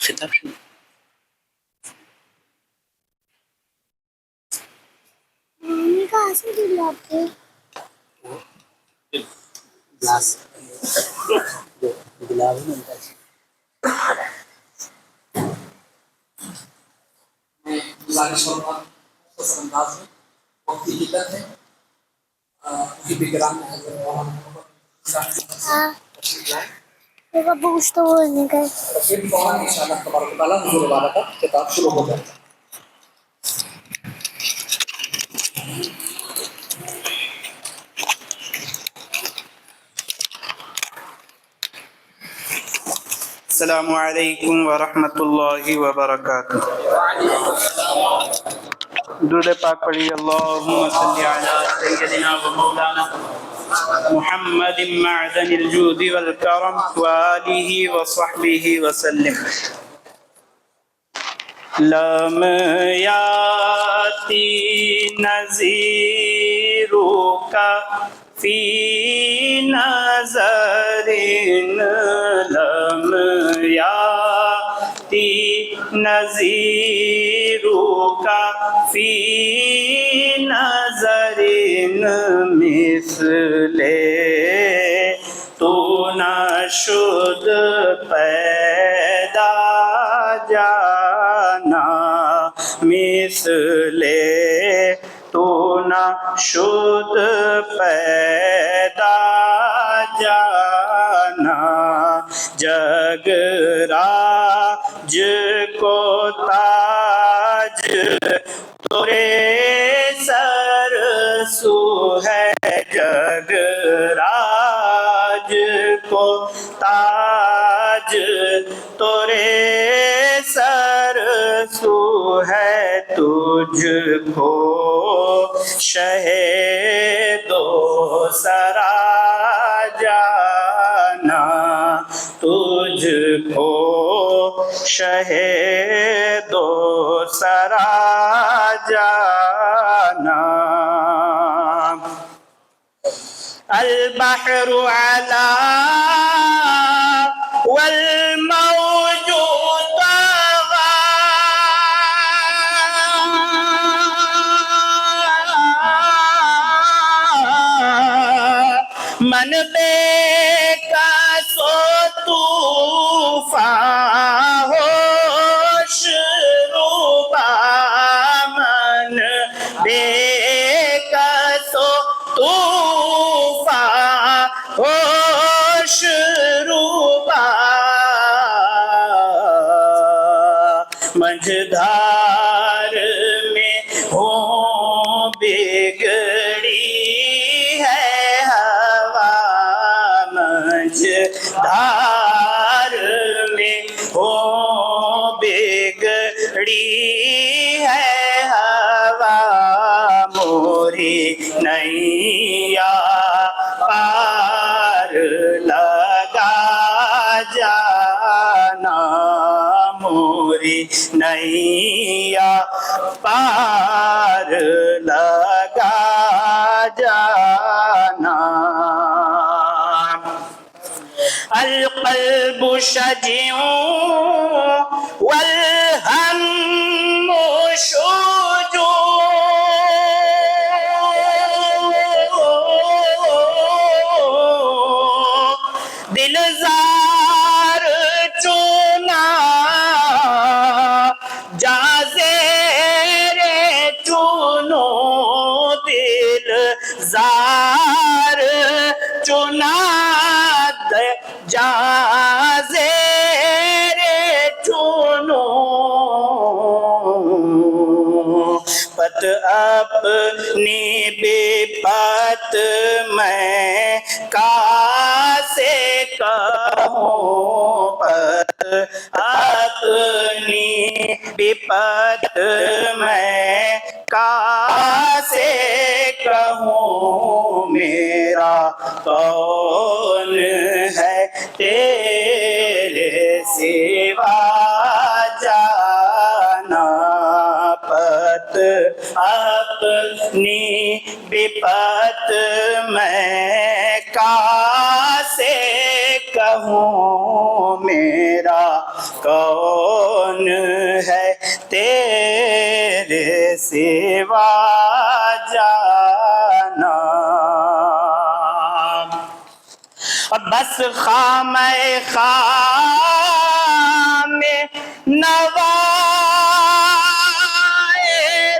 خطاب شنو؟ کہاں سے دل آپ کے گلاس گلاب ہے ان کا گزارش ہوگا اس انداز میں وقت کی حقت ہے کچھ تو بولنے کا پھر فوراً انشاءاللہ تبارک و تعالیٰ حضور والا کا خطاب شروع ہو جائے گا. السلام علیکم ورحمۃ اللہ وبرکاتہ. درود پاک پڑھی. اللہم صلی علی سیدنا و مولانا محمد معدن الجود والکرم وآلہ وصحبہ وسلم. لم یاتی نذیرو کا فی نظر لم یاتی نذیرو کا فی نظر مثل تو نشد پیدا جانا مثل تو نشد پیدا جانا جگ راج کو تاج تورے سر سو ہے جگ راج کو تاج تورے سر سو ہے تجھ کو شہ دو سرا جانا تجھ کو شہ دو سرا جانا. البحر علا والموج طغى من بے کا سو طوفان ہوش روبا من بے کا سو طوفان ہوش روبا مجھدار میں ہوں بگڑی ہے ہوا مجھدار میں ہوں بگڑی ہے ہوا موری نیا پار لگا جانا موری نیا پار لگا جانا. القلب شجع والہم شجوع دل زار چونا جازیر چونو دل زار چونا جازیر چونو پت اپنی بے پت میں کاسے کہوں پت اپنی بے پت میں کاسے کہوں میرا کون ہے تیرے سوا جانا پت اپنی بپت میں کاسے رہوں میرا کون ہے تیرے سوا جانا، بس خام خام نوائے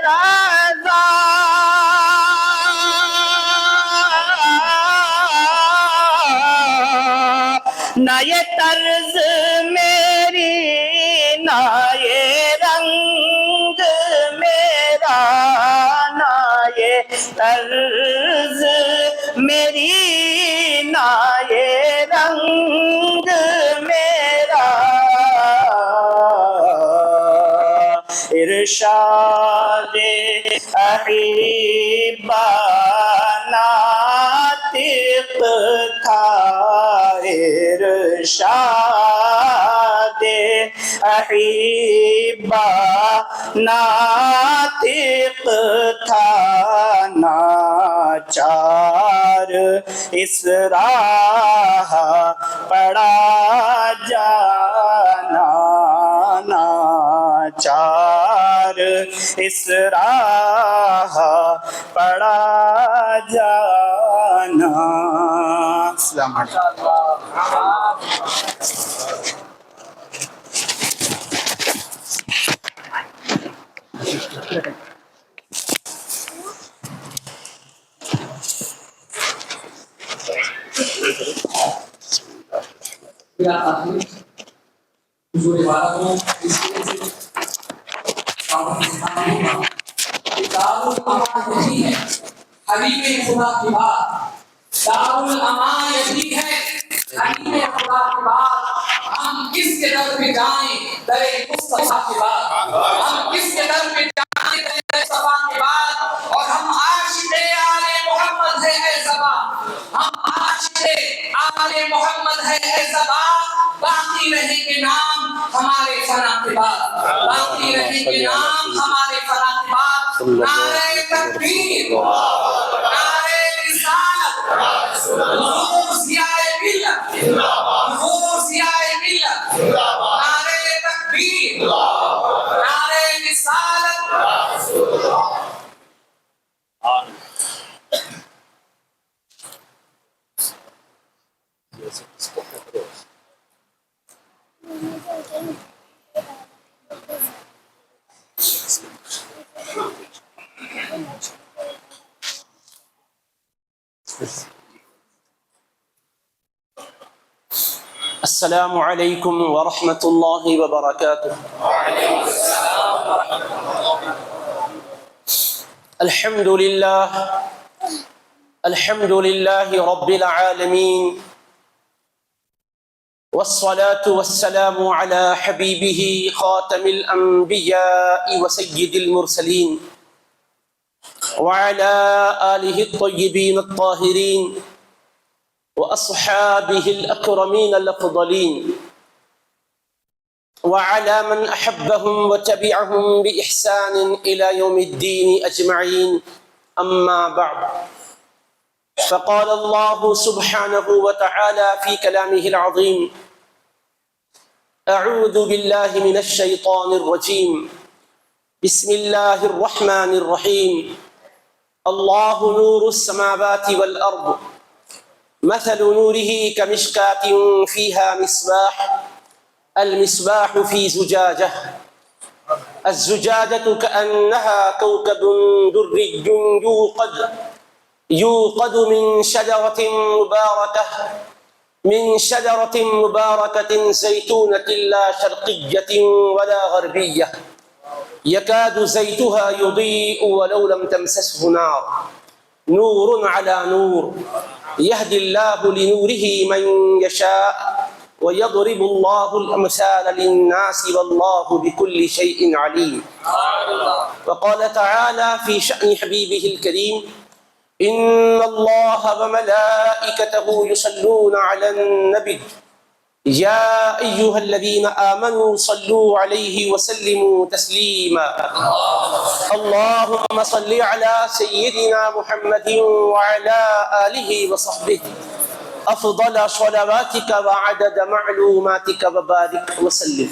رضا نہ یہ طرز میری نہ یہ رنگ میرا، نہ یہ طرز میری نہ یہ رنگ میرا، ارشاد احبا ناطق تھا، ارشاد احبا ناطق تھا، ناچار اس راہ پڑا جانا، ناچار اس راہ پڑا جانا۔ السلام علیکم۔ میرا آدمی حضور والا کو اس طرح سے کاموں میں سکھانا ہوگا کہ دارالامان یہی ہے، حبیب خدا کی بات دارالامان یہی ہے، حبیب خدا کی بات۔ ہم کس کے در پہ جائیں در مصطفیٰ کی بات، ہم کس کے در پہ جائیں در مصطفیٰ کی بات، اور ہم عاشق آل محمد ہے اے زبان، ہم عاشق آل محمد ہے اے زبان، باقی رہے گے نام ہمارے فنا کے بعد، باقی رہے گے نام ہمارے فنا کے بعد۔ نعرہ تکبیر، نعرہ رسالت، نور ضیاء ملت، نور ضیاء ملت، نعرہ تکبیر، نعرہ رسالت۔ السلام علیکم ورحمۃ اللہ وبرکاتہ۔ الحمد للہ رب العالمین، والصلاة والسلام على حبیبہ خاتم الانبیاء وسید المرسلین، وعلى آلہ الطیبین الطاہرین وأصحابه الأكرمين الأفضلين، وعلى من أحبهم وتبعهم بإحسان إلى يوم الدين أجمعين، أما بعد، فقال الله سبحانه وتعالى في كلامه العظيم: أعوذ بالله من الشيطان الرجيم، بسم الله الرحمن الرحيم، الله نور السماوات والأرض، مثل نوره كمشكاة فيها مصباح، المصباح في زجاجة، الزجاجة كأنها كوكب دري يوقد من شجرة مباركة زيتونة لا شرقية ولا غربية، يكاد زيتها يضيء ولو لم تمسسه نار، نور على نور، يهدي الله لنوره من يشاء ويضرب الله الأمثال للناس والله بكل شيء عليم۔ وقال تعالى في شأن حبيبه الكريم: إن الله وملائكته يصلون على النبي يا أيها الذين آمنوا صلوا عليه وسلموا تسليما، اللهم صل على سيدنا محمد وعلى آله وصحبه أفضل صلواتك وعدد معلوماتك وبارك وسلم.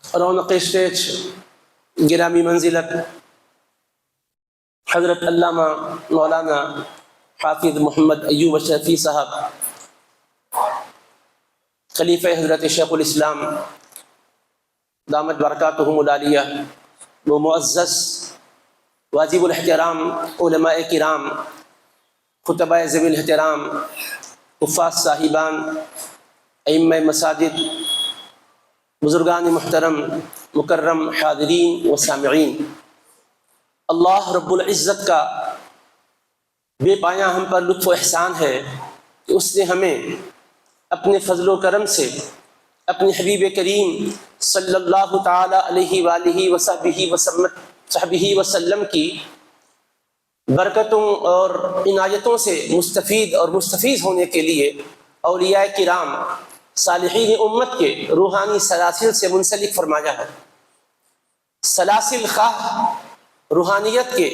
رونق اسٹیج گرامی منزلت حضرت علامہ مولانا حافظ محمد ایوب اشرفی صاحب خلیفہ حضرت شیخ الاسلام دامت برکاتہم العالیہ، وہ معزز واجب الاحترام علماء کرام، خطباء ذوی الاحترام، حفاظ صاحبان، ائمہ مساجد، بزرگان محترم، مکرم حاضرین و سامعین، اللہ رب العزت کا بے پایاں ہم پر لطف و احسان ہے کہ اس نے ہمیں اپنے فضل و کرم سے اپنے حبیب کریم صلی اللہ تعالی علیہ وآلہ وصحبہ وسلم کی برکتوں اور عنایتوں سے مستفید اور مستفیض ہونے کے لیے اولیاء کرام صالحین امت کے روحانی سلاسل سے منسلک فرمایا ہے۔ سلاسل خواہ روحانیت کے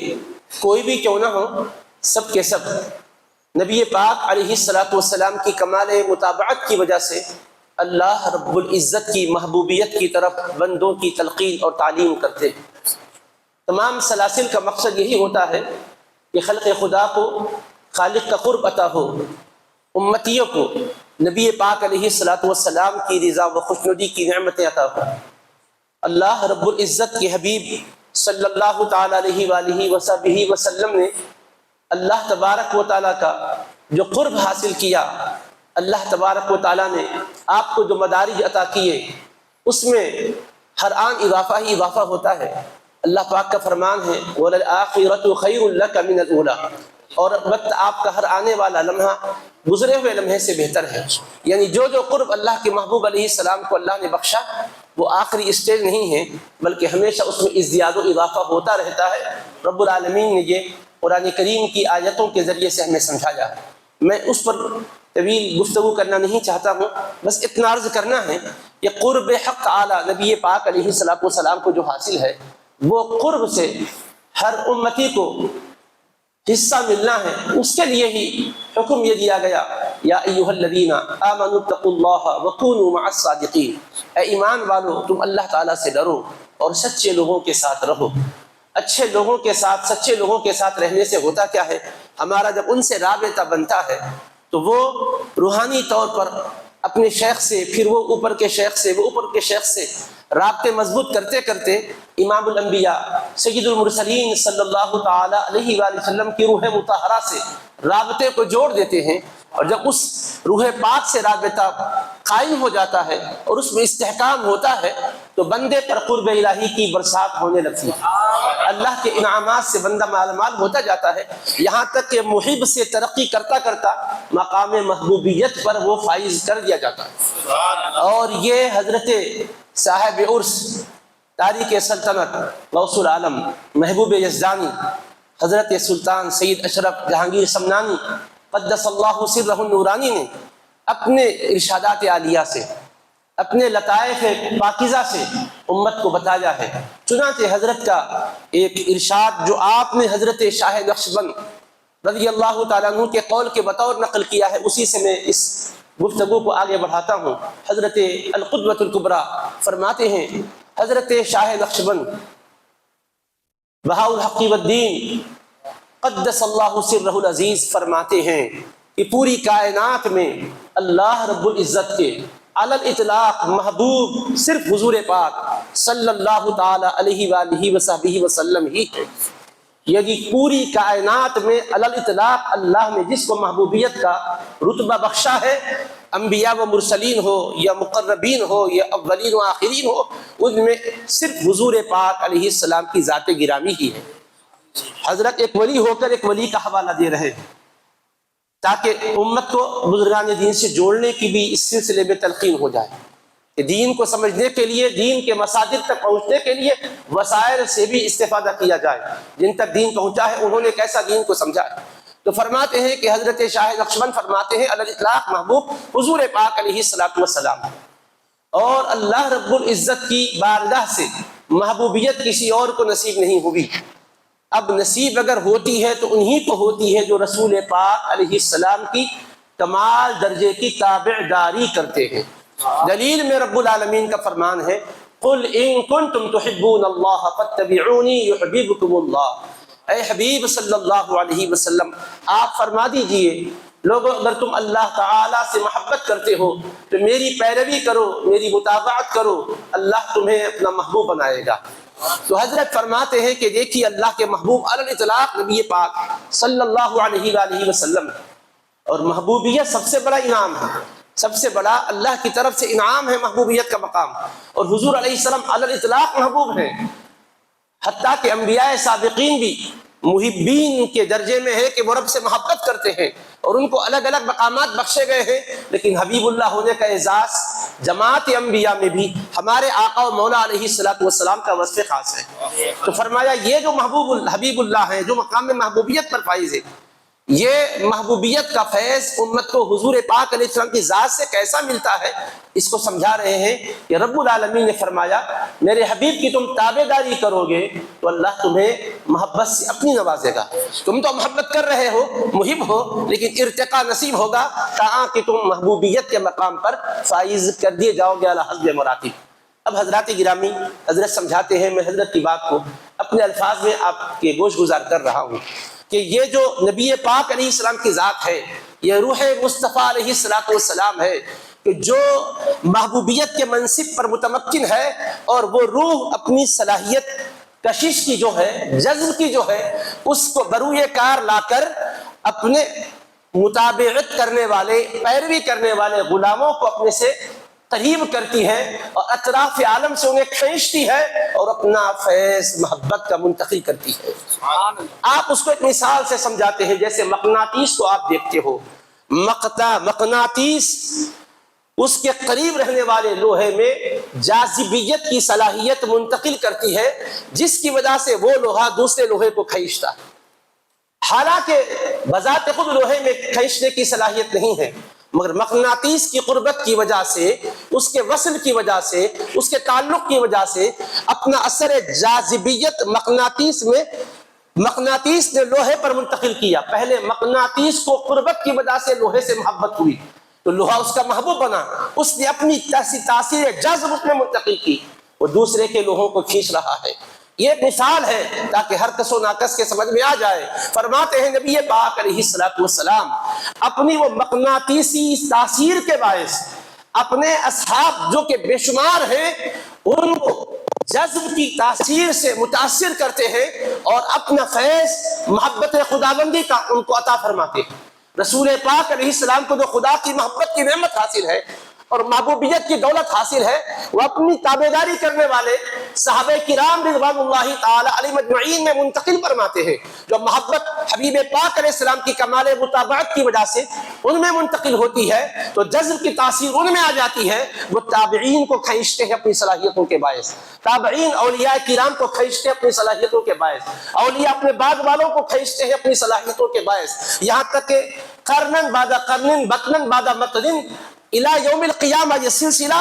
کوئی بھی کیوں نہ ہو، سب کے سب نبی پاک علیہ السلام کی کمال متابعت کی وجہ سے اللہ رب العزت کی محبوبیت کی طرف بندوں کی تلقین اور تعلیم کرتے ہیں۔ تمام سلاسل کا مقصد یہی ہوتا ہے کہ خلق خدا کو خالق کا قرب عطا ہو، امتیوں کو نبی پاک علیہ السلام کی رضا و خوشنودی کی نعمتیں عطا ہو۔ اللہ رب العزت کے حبیب صلی اللہ تعالی علیہ وآلہ وصحبہ وسلم نے اللہ تبارک و تعالیٰ کا جو قرب حاصل کیا، اللہ تبارک و تعالیٰ نے آپ کو جو مدارج عطا کیے، اس میں ہر آن اضافہ ہی اضافہ ہوتا ہے۔ اللہ پاک کا فرمان ہے وَلَلْآخِرَةُ خَيْرٌ لَكَ مِنَ الْأُولَىٰ، اور وقت آپ کا ہر آنے والا لمحہ گزرے ہوئے لمحے سے بہتر ہے۔ یعنی جو قرب اللہ کے محبوب علیہ السلام کو اللہ نے بخشا وہ آخری اسٹیج نہیں ہے، بلکہ ہمیشہ اس میں ازدیاد و اضافہ ہوتا رہتا ہے۔ رب العالمین نے یہ قرآن کریم کی آیتوں کے ذریعے سے ہمیں سمجھایا ہے۔ میں اس پر طویل گفتگو کرنا نہیں چاہتا ہوں، بس اتنا عرض کرنا ہے کہ قرب حق اعلیٰ نبی پاک علیہ السلام کو جو حاصل ہے، وہ قرب سے ہر امتی کو حصہ ملنا ہے۔ اس کے لیے ہی حکم یہ دیا گیا یا ایھا الذین آمنوا اتقوا اللہ وکونوا مع الصادقین، اے ایمان والو تم اللہ تعالیٰ سے ڈرو اور سچے لوگوں کے ساتھ رہو۔ اچھے لوگوں کے ساتھ، سچے لوگوں کے ساتھ رہنے سے ہوتا کیا ہے، ہمارا جب ان سے رابطہ بنتا ہے تو وہ روحانی طور پر اپنے شیخ سے، پھر وہ اوپر کے شیخ سے، وہ اوپر کے شیخ سے رابطے مضبوط کرتے کرتے امام الانبیاء سید المرسلین صلی اللہ تعالی علیہ وآلہ وسلم کی روح مطہرہ سے رابطے کو جوڑ دیتے ہیں، اور جب اس روح پاک سے رابطہ قائم ہو جاتا ہے اور اس میں استحکام ہوتا ہے تو بندے پر قرب الہی کی برسات ہونے لگتی ہے، اللہ کے انعامات سے بندہ مال مال ہوتا جاتا ہے، یہاں تک کہ محب سے ترقی کرتا کرتا مقام محبوبیت پر وہ فائز کر دیا جاتا ہے۔ اور یہ حضرت صاحب عرس تاریخ سلطنت غوث العالم محبوب یزدانی حضرت سلطان سید اشرف جہانگیر سمنانی قدس اللہ سرہ النورانی نے اپنے ارشادات عالیہ سے، اپنے لطائف پاکیزہ سے امت کو بتایا ہے۔ چنانچہ حضرت کا ایک ارشاد جو آپ نے حضرت شاہ نقشبند رضی اللہ تعالیٰ عنہ کے قول کے بطور نقل کیا ہے، اسی سے میں اس گفتگو کو آگے بڑھاتا ہوں۔ حضرت القدوۃ الکبریٰ فرماتے ہیں، حضرت شاہ نقشبند بہاء الحق والدین قدس اللہ سرہ العزیز فرماتے ہیں کہ پوری کائنات میں اللہ رب العزت کے علی الاطلاق محبوب صرف حضور پاک صلی اللہ تعالی علیہ وآلہ وصحبہ وسلم ہی ہے۔ یعنی پوری کائنات میں علی الاطلاق اللہ نے جس کو محبوبیت کا رتبہ بخشا ہے، انبیاء و مرسلین ہو یا مقربین ہو یا اولین و آخرین ہو، ان میں صرف حضور پاک علیہ السلام کی ذات گرامی ہی ہے۔ حضرت ایک ولی ہو کر ایک ولی کا حوالہ دے رہے ہیں تاکہ امت کو بزرگان دین سے جوڑنے کی بھی اس سلسلے میں تلقین ہو جائے کہ دین کو سمجھنے کے لیے، دین کے مصادر تک پہنچنے کے لیے وسائل سے بھی استفادہ کیا جائے۔ جن تک دین پہنچا ہے انہوں نے کیسا دین کو سمجھا ہے، تو فرماتے ہیں کہ حضرت شاہ نقشبند فرماتے ہیں علی الاطلاق محبوب حضور پاک علیہ السلام، اور اللہ رب العزت کی بارگاہ سے محبوبیت کسی اور کو نصیب نہیں ہوئی۔ اب نصیب اگر ہوتی ہے تو انہی کو ہوتی ہے جو رسول پاک علیہ السلام کی کمال درجے کی تابعداری کرتے ہیں۔ دلیل میں رب العالمین کا فرمان ہے قل ان کنتم تحبون اللہ فاتبعونی یحببکم اللہ۔ اے حبیب صلی اللہ علیہ وسلم آپ فرما دیجئے لوگوں اگر تم اللہ تعالیٰ سے محبت کرتے ہو تو میری پیروی کرو، میری متابعت کرو، اللہ تمہیں اپنا محبوب بنائے گا۔ تو حضرت فرماتے ہیں کہ دیکھیے اللہ کے محبوب علی الاطلاق نبی پاک صلی اللہ علیہ وآلہ وسلم، اور محبوبیت سب سے بڑا انعام ہے، سب سے بڑا اللہ کی طرف سے انعام ہے محبوبیت کا مقام، اور حضور علیہ السلام علی الاطلاق محبوب ہیں، حتیٰ کہ انبیاء سابقین بھی محبین کے درجے میں ہے کہ وہ رب سے محبت کرتے ہیں اور ان کو الگ الگ مقامات بخشے گئے ہیں، لیکن حبیب اللہ ہونے کا اعزاز جماعت انبیاء میں بھی ہمارے آقا و مولا علیہ السلام کا وصف خاص ہے۔ تو فرمایا یہ جو حبیب اللہ ہیں، جو مقام میں محبوبیت پر فائز ہے، یہ محبوبیت کا فیض امت کو حضور پاک علیہ السلام کی ذات سے کیسا ملتا ہے، اس کو سمجھا رہے ہیں کہ رب العالمین نے فرمایا میرے حبیب کی تم تابعداری کرو گے تو اللہ تمہیں محبت سے اپنی نوازے گا۔ تم تو محبت کر رہے ہو، محب ہو، لیکن ارتقاء نصیب ہوگا تاکہ تم محبوبیت کے مقام پر فائز کر دیے جاؤ گے علی حسب مراتب۔ اب حضرات گرامی، حضرت سمجھاتے ہیں، میں حضرت کی بات کو اپنے الفاظ میں آپ کے گوش گزار کر رہا ہوں کہ یہ جو نبی پاک علیہ السلام کی ذات ہے، یہ روح مصطفیٰ علیہ السلام ہے کہ جو محبوبیت کے منصب پر متمکن ہے، اور وہ روح اپنی صلاحیت کشش کی جو ہے، جذب کی جو ہے، اس کو بروئے کار لا کر اپنے متابعت کرنے والے، پیروی کرنے والے غلاموں کو اپنے سے قریب کرتی ہے اور اطراف عالم سے انہیں کھینچتی ہے اور اپنا فیض محبت کا منتقل کرتی ہے۔ آپ اس کو ایک مثال سے سمجھاتے ہیں، جیسے مقناطیس کو آپ دیکھتے ہو، مقناطیس اس کے قریب رہنے والے لوہے میں جاذبیت کی صلاحیت منتقل کرتی ہے، جس کی وجہ سے وہ لوہا دوسرے لوہے کو کھینچتا ہے۔ حالانکہ بذات خود لوہے میں کھینچنے کی صلاحیت نہیں ہے، مگر مقناطیس کی قربت کی وجہ سے، اس کے وصل کی وجہ سے، اس کے تعلق کی وجہ سے اپنا اثر جاذبیت مقناطیس نے لوہے پر منتقل کیا۔ پہلے مقناطیس کو قربت کی وجہ سے لوہے سے محبت ہوئی تو لوہا اس کا محبوب بنا، اس نے اپنی تاثیر جذب اس میں منتقل کی، وہ دوسرے کے لوہوں کو کھینچ رہا ہے۔ یہ ایک مثال ہے تاکہ ہر کس و ناقص کے سمجھ میں آ جائے۔ فرماتے ہیں نبی پاک علیہ السلام اپنی وہ مقناطیسی تاثیر کے باعث اپنے اصحاب جو کہ بے شمار ہیں ان کو جذب کی تاثیر سے متاثر کرتے ہیں اور اپنا فیض محبت خداوندی کا ان کو عطا فرماتے ہیں۔ رسول پاک علیہ السلام کو جو خدا کی محبت کی نعمت حاصل ہے اور محبوبیت کی دولت حاصل ہے، وہ اپنی تابعداری کرنے والے صحابہ کرام رضوان اللہ تعالی علیہم اجمعین میں منتقل فرماتے ہیں۔ جو محبت حبیب پاک علیہ السلام کی کمال متابعت کی وجہ سے ان میں منتقل ہوتی ہے تو جذب کی تاثیر ان میں آ جاتی ہے، وہ تابعین کو کھینچتے ہیں اپنی صلاحیتوں کے باعث، تابعین اولیاء کرام کو کھینچتے ہیں اپنی صلاحیتوں کے باعث، اولیاء اپنے بعد والوں کو کھینچتے ہیں اپنی صلاحیتوں کے باعث، یہاں تک کہ قرنن بعد قرنن بطنن بعد مطن الى یوم القیامہ یہ سلسلہ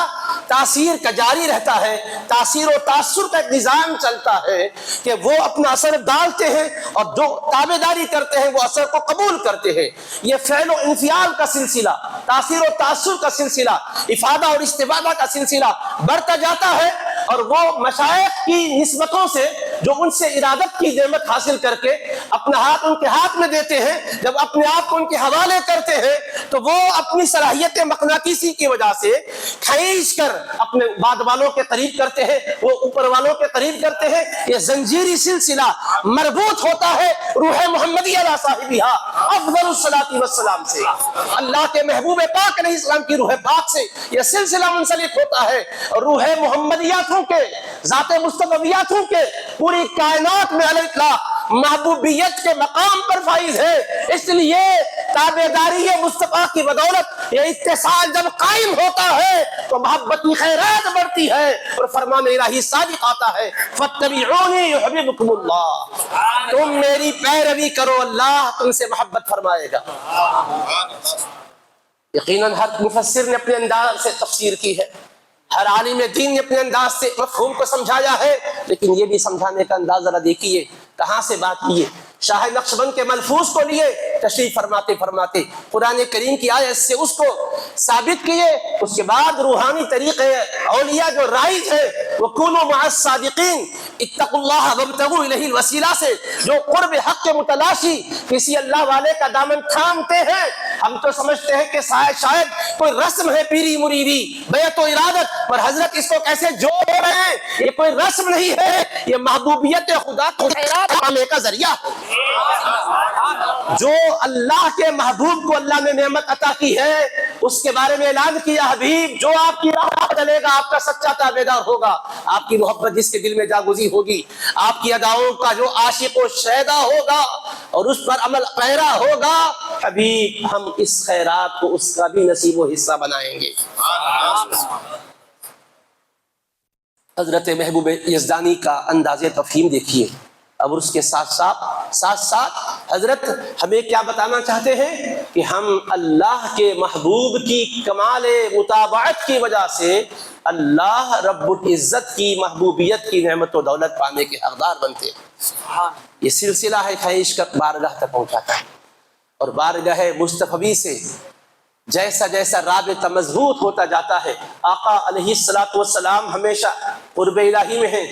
تاثیر کا جاری رہتا ہے۔ تاثیر و تاثر کا ایک نظام چلتا ہے کہ وہ اپنا اثر ڈالتے ہیں اور جو تابعداری کرتے ہیں وہ اثر کو قبول کرتے ہیں۔ یہ فعل و انفعال کا سلسلہ، تاثیر و تاثر کا سلسلہ، افادہ اور استفادہ کا سلسلہ بڑھتا جاتا ہے، اور وہ مشائخ کی نسبتوں سے جو ان سے ارادت کی نعمت حاصل کر کے اپنا ہاتھ ان کے ہاتھ میں دیتے ہیں، جب اپنے آپ کو ان کے حوالے کرتے ہیں تو وہ اپنی صلاحیت مقناطیسی کی وجہ سے کھینچ کر اپنے بعد والوں کے قریب کرتے ہیں، وہ اوپر والوں کے قریب کرتے ہیں۔ یہ زنجیری سلسلہ مربوط ہوتا ہے روح محمدی علی صاحبہ افضل الصلاۃ والسلام سے، اللہ کے محبوب پاک علیہ السلام کی روح پاک سے یہ سلسلہ منسلک ہوتا ہے، اور روح محمدیاتوں کے، ذات مصطفیاتوں کے پوری کائنات میں علیہ اطلاق محبوبیت کے مقام پر فائز ہے۔ اس لیے تابعداری مصطفیٰ کی بدولت یہ اتصال جب قائم ہوتا ہے تو محبت کی خیرات بڑھتی ہے اور فرمان الہی صادق آتا ہے، فاتبعونی یحببکم اللہ، تم میری پیروی کرو اللہ تم سے محبت فرمائے گا۔ یقیناً ہر مفسر نے اپنے انداز سے تفسیر کی ہے، ہر عالم دین نے اپنے انداز سے مفہوم کو سمجھایا ہے، لیکن یہ بھی سمجھانے کا انداز ذرا دیکھیے کہاں سے بات کیے؟ شاہ نقشبند کے ملفوظ کو لیے تشریف فرماتے فرماتے قرآن کریم کی آیت سے اس کو ثابت کیے، اس کے بعد روحانی طریقے اولیاء جو رائج ہے وہ کونوا مع الصادقین اتقوا اللہ وابتغوا الیہ الوسیلہ سے جو قرب حق کے متلاشی کسی اللہ والے کا دامن تھامتے ہیں، ہم تو سمجھتے ہیں کہ شاید کوئی رسم ہے پیری مریدی بیعت و ارادت، پر حضرت اس کو کیسے جوڑ رہے ہیں؟ یہ کوئی رسم نہیں ہے، یہ محبوبیت خدا کو خیرات پانے کا ذریعہ ہے۔ جو اللہ کے محبوب کو اللہ نے نعمت عطا کی ہے اس کے بارے میں اعلان کیا، حبیب جو آپ کی راہ چلے گا آپ کا سچا تابعدار ہوگا، آپ کی محبت جس کے دل میں جاگزی ہوگی، آپ کی اداؤں کا جو عاشق و شیدا ہوگا اور اس پر عمل پیرا ہوگا، حبیب ہم اس خیرات کو اس کا بھی نصیب و حصہ بنائیں گے۔ حضرت محبوب یزدانی کا انداز تفہیم دیکھیے، اور اس کے ساتھ ساتھ حضرت ہمیں کیا بتانا چاہتے ہیں کہ ہم اللہ کے محبوب کی کمال متابعت کی وجہ سے اللہ رب العزت کی محبوبیت کی نعمت و دولت پانے کے حقدار بنتے ہیں۔ یہ سلسلہ ہے خواہش کا بارگاہ تک پہنچاتا ہے، اور بارگاہ مصطفی سے جیسا جیسا رابطہ مضبوط ہوتا جاتا ہے، آقا علیہ السلام ہمیشہ قرب الہی میں ہیں۔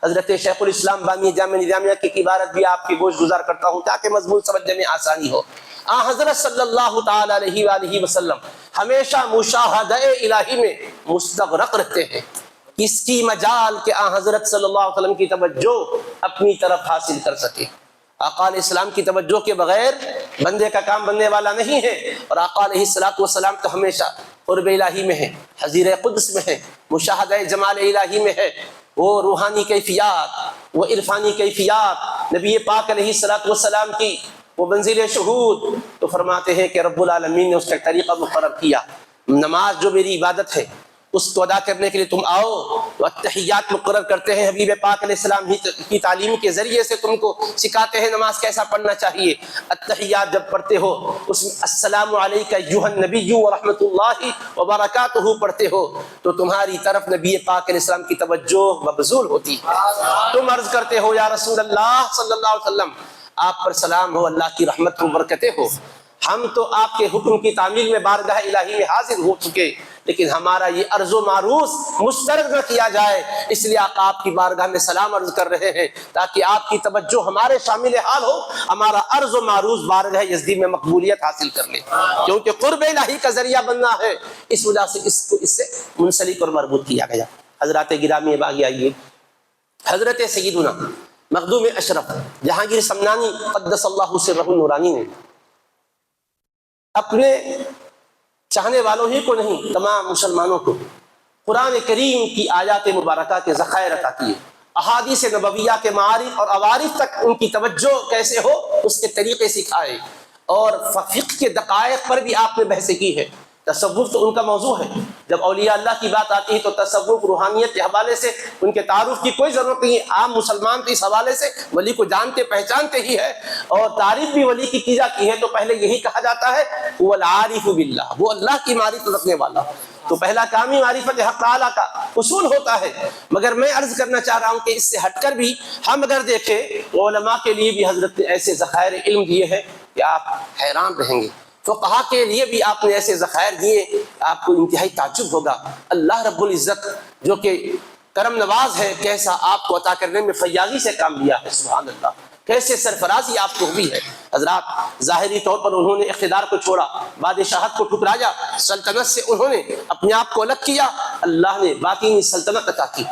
حضرت شیخ الاسلام بانی جامع نظامیہ کی عبارت بھی آپ کی گوش گزار کرتا ہوں تاکہ مضمون سمجھنے میں آسانی ہو۔ حضرت صلی اللہ تعالی علیہ وآلہ وسلم ہمیشہ مشاہدہ الہی میں مستغرق رہتے ہیں۔ اس کی مجال کہ حضرت صلی اللہ علیہ وسلم کی توجہ اپنی طرف حاصل کر سکے۔ آقا علیہ السلام کی توجہ کے بغیر بندے کا کام بننے والا نہیں ہے، اور آقا علیہ السلام تو ہمیشہ قرب الہی میں ہے، حضیر قدس میں ہے، مشاہدہ جمال الہی میں ہے۔ وہ روحانی کیفیات، وہ عرفانی کیفیات، نبی پاک علیہ السلام کی وہ منزل شہود، تو فرماتے ہیں کہ رب العالمین نے اس کا طریقہ مقرر کیا۔ نماز جو میری عبادت ہے اس کو ادا کرنے کے لیے تم آؤ تو التحیات مقرر کرتے ہیں، حبیب پاک علیہ السلام کی تعلیم کے ذریعے سے تم کو سکھاتے ہیں نماز کیسا پڑھنا چاہیے۔ التحیات جب پڑھتے ہو اس میں السلام علیک ایھا النبی ورحمۃ اللہ وبرکاتہ پڑھتے ہو تو تمہاری طرف نبی پاک علیہ السلام کی توجہ مبذول ہوتی ہے۔ تم عرض کرتے ہو یا رسول اللہ صلی اللہ علیہ وسلم آپ پر سلام ہو، اللہ کی رحمت و برکتیں ہو۔ ہم تو آپ کے حکم کی تعمیل میں بارگاہ الہی میں حاضر ہو چکے، لیکن ہمارا یہ عرض و معروض مسترد نہ کیا جائے، اس لیے آقا آپ کی بارگاہ میں سلام عرض کر رہے ہیں تاکہ آپ کی توجہ ہمارے شامل حال ہو، ہمارا عرض و معروض بارگاہ یزدی میں مقبولیت حاصل کر لے، کیونکہ قرب الہی کا ذریعہ بننا ہے، اس وجہ سے اس کو اس سے منسلک اور مربوط کیا گیا۔ حضرات گرامی اب آگے آئیے، حضرت سیدنا مخدوم اشرف جہانگیر سمنانی قدس اللہ سرہ النورانی نے اپنے چاہنے والوں ہی کو نہیں تمام مسلمانوں کو قرآن کریم کی آیات مبارکہ کے ذخائر عطا کیے، احادیث نبویہ کے معارف اور عوارف تک ان کی توجہ کیسے ہو اس کے طریقے سکھائے، اور فقہ کے دقائق پر بھی آپ نے بحث کی ہے۔ تصوف تو ان کا موضوع ہے، جب اولیاء اللہ کی بات آتی ہے تو تصوف روحانیت کے حوالے سے ان کے تعارف کی کوئی ضرورت نہیں ہے، عام مسلمان تو اس حوالے سے ولی کو جانتے پہچانتے ہی ہے، اور تعریف بھی ولی کی جاتی ہے تو پہلے یہی کہا جاتا ہے وہ العارف باللہ، وہ اللہ کی معرفت رکھنے والا، تو پہلا کام ہی معرفت حق تعالیٰ کا اصول ہوتا ہے۔ مگر میں عرض کرنا چاہ رہا ہوں کہ اس سے ہٹ کر بھی ہم اگر دیکھیں تو علماء کے لیے بھی حضرت نے ایسے ذخائر علم دیے ہیں کہ آپ حیران رہیں گے، فقہا کے لیے بھی آپ نے ایسے ذخائر دیے آپ کو انتہائی تعجب ہوگا۔ اللہ رب العزت جو کہ کرم نواز ہے کیسا آپ کو عطا کرنے میں فیاضی سے کام لیا ہے، سبحان اللہ، کیسے سرفرازی آپ کو ہوئی ہے۔ حضرات ظاہری طور پر انہوں نے اقتدار کو چھوڑا، بادشاہت کو ٹھکرایا، سلطنت سے انہوں نے اپنے آپ کو الگ کیا، اللہ نے باطنی سلطنت عطا کی،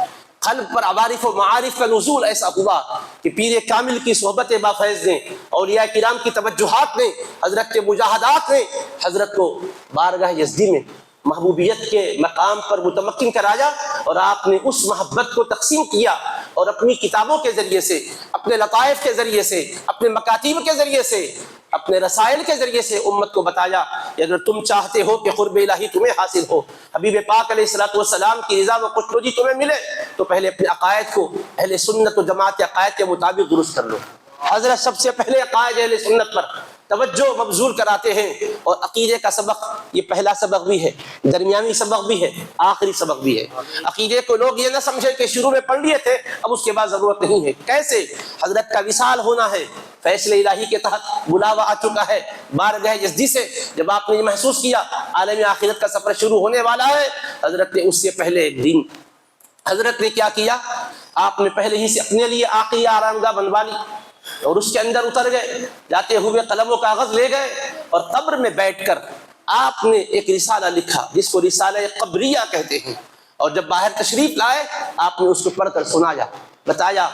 قلب پر عوارف و معارف کا نزول ایسا ہوا کہ پیر کامل کی صحبت بافیض نے، اولیاء کرام کی توجہات نے، حضرت کے مجاہدات نے حضرت کو بارگاہ یزدی میں محبوبیت کے مقام پر متمکن کرایا، اور آپ نے اس محبت کو تقسیم کیا اور اپنی کتابوں کے ذریعے سے، اپنے لطائف کے ذریعے سے، اپنے مکاتیب کے ذریعے سے، اپنے رسائل کے ذریعے سے امت کو بتایا کہ اگر تم چاہتے ہو کہ قرب الہی تمہیں حاصل ہو، حبیب پاک علیہ السلام کی رضا و خوشنودی تمہیں ملے، تو پہلے اپنے عقائد کو اہل سنت و جماعت کے عقائد کے مطابق درست کر لو۔ حضرت سب سے پہلے عقائد اہل سنت پر توجہ مبذول کراتے ہیں، اور عقیدے کا سبق یہ پہلا سبق بھی ہے، درمیانی سبق بھی ہے، آخری سبق بھی ہے۔ عقیدے کو لوگ یہ نہ سمجھے کہ شروع میں پڑھ لیے تھے اب اس کے بعد ضرورت نہیں ہے۔ کیسے؟ حضرت کا وصال ہونا ہے، فیصلے الہی کے تحت بلاوا آ چکا ہے بارگاہ یزدی سے۔ جب آپ نے یہ محسوس کیا عالم آخرت کا سفر شروع ہونے والا ہے، حضرت نے اس سے پہلے دن حضرت نے کیا کیا؟ آپ نے پہلے ہی سے اپنے لیے آخری آرامگاہ بنوا لی اور اس کے اندر اتر گئے، جاتے ہوئے قلم و کاغذ لے گئے اور قبر میں بیٹھ کر آپ نے ایک رسالہ لکھا جس کو رسالہ قبریہ کہتے ہیں، اور جب باہر تشریف لائے آپ نے اس کو پڑھ کر سنایا، بتایا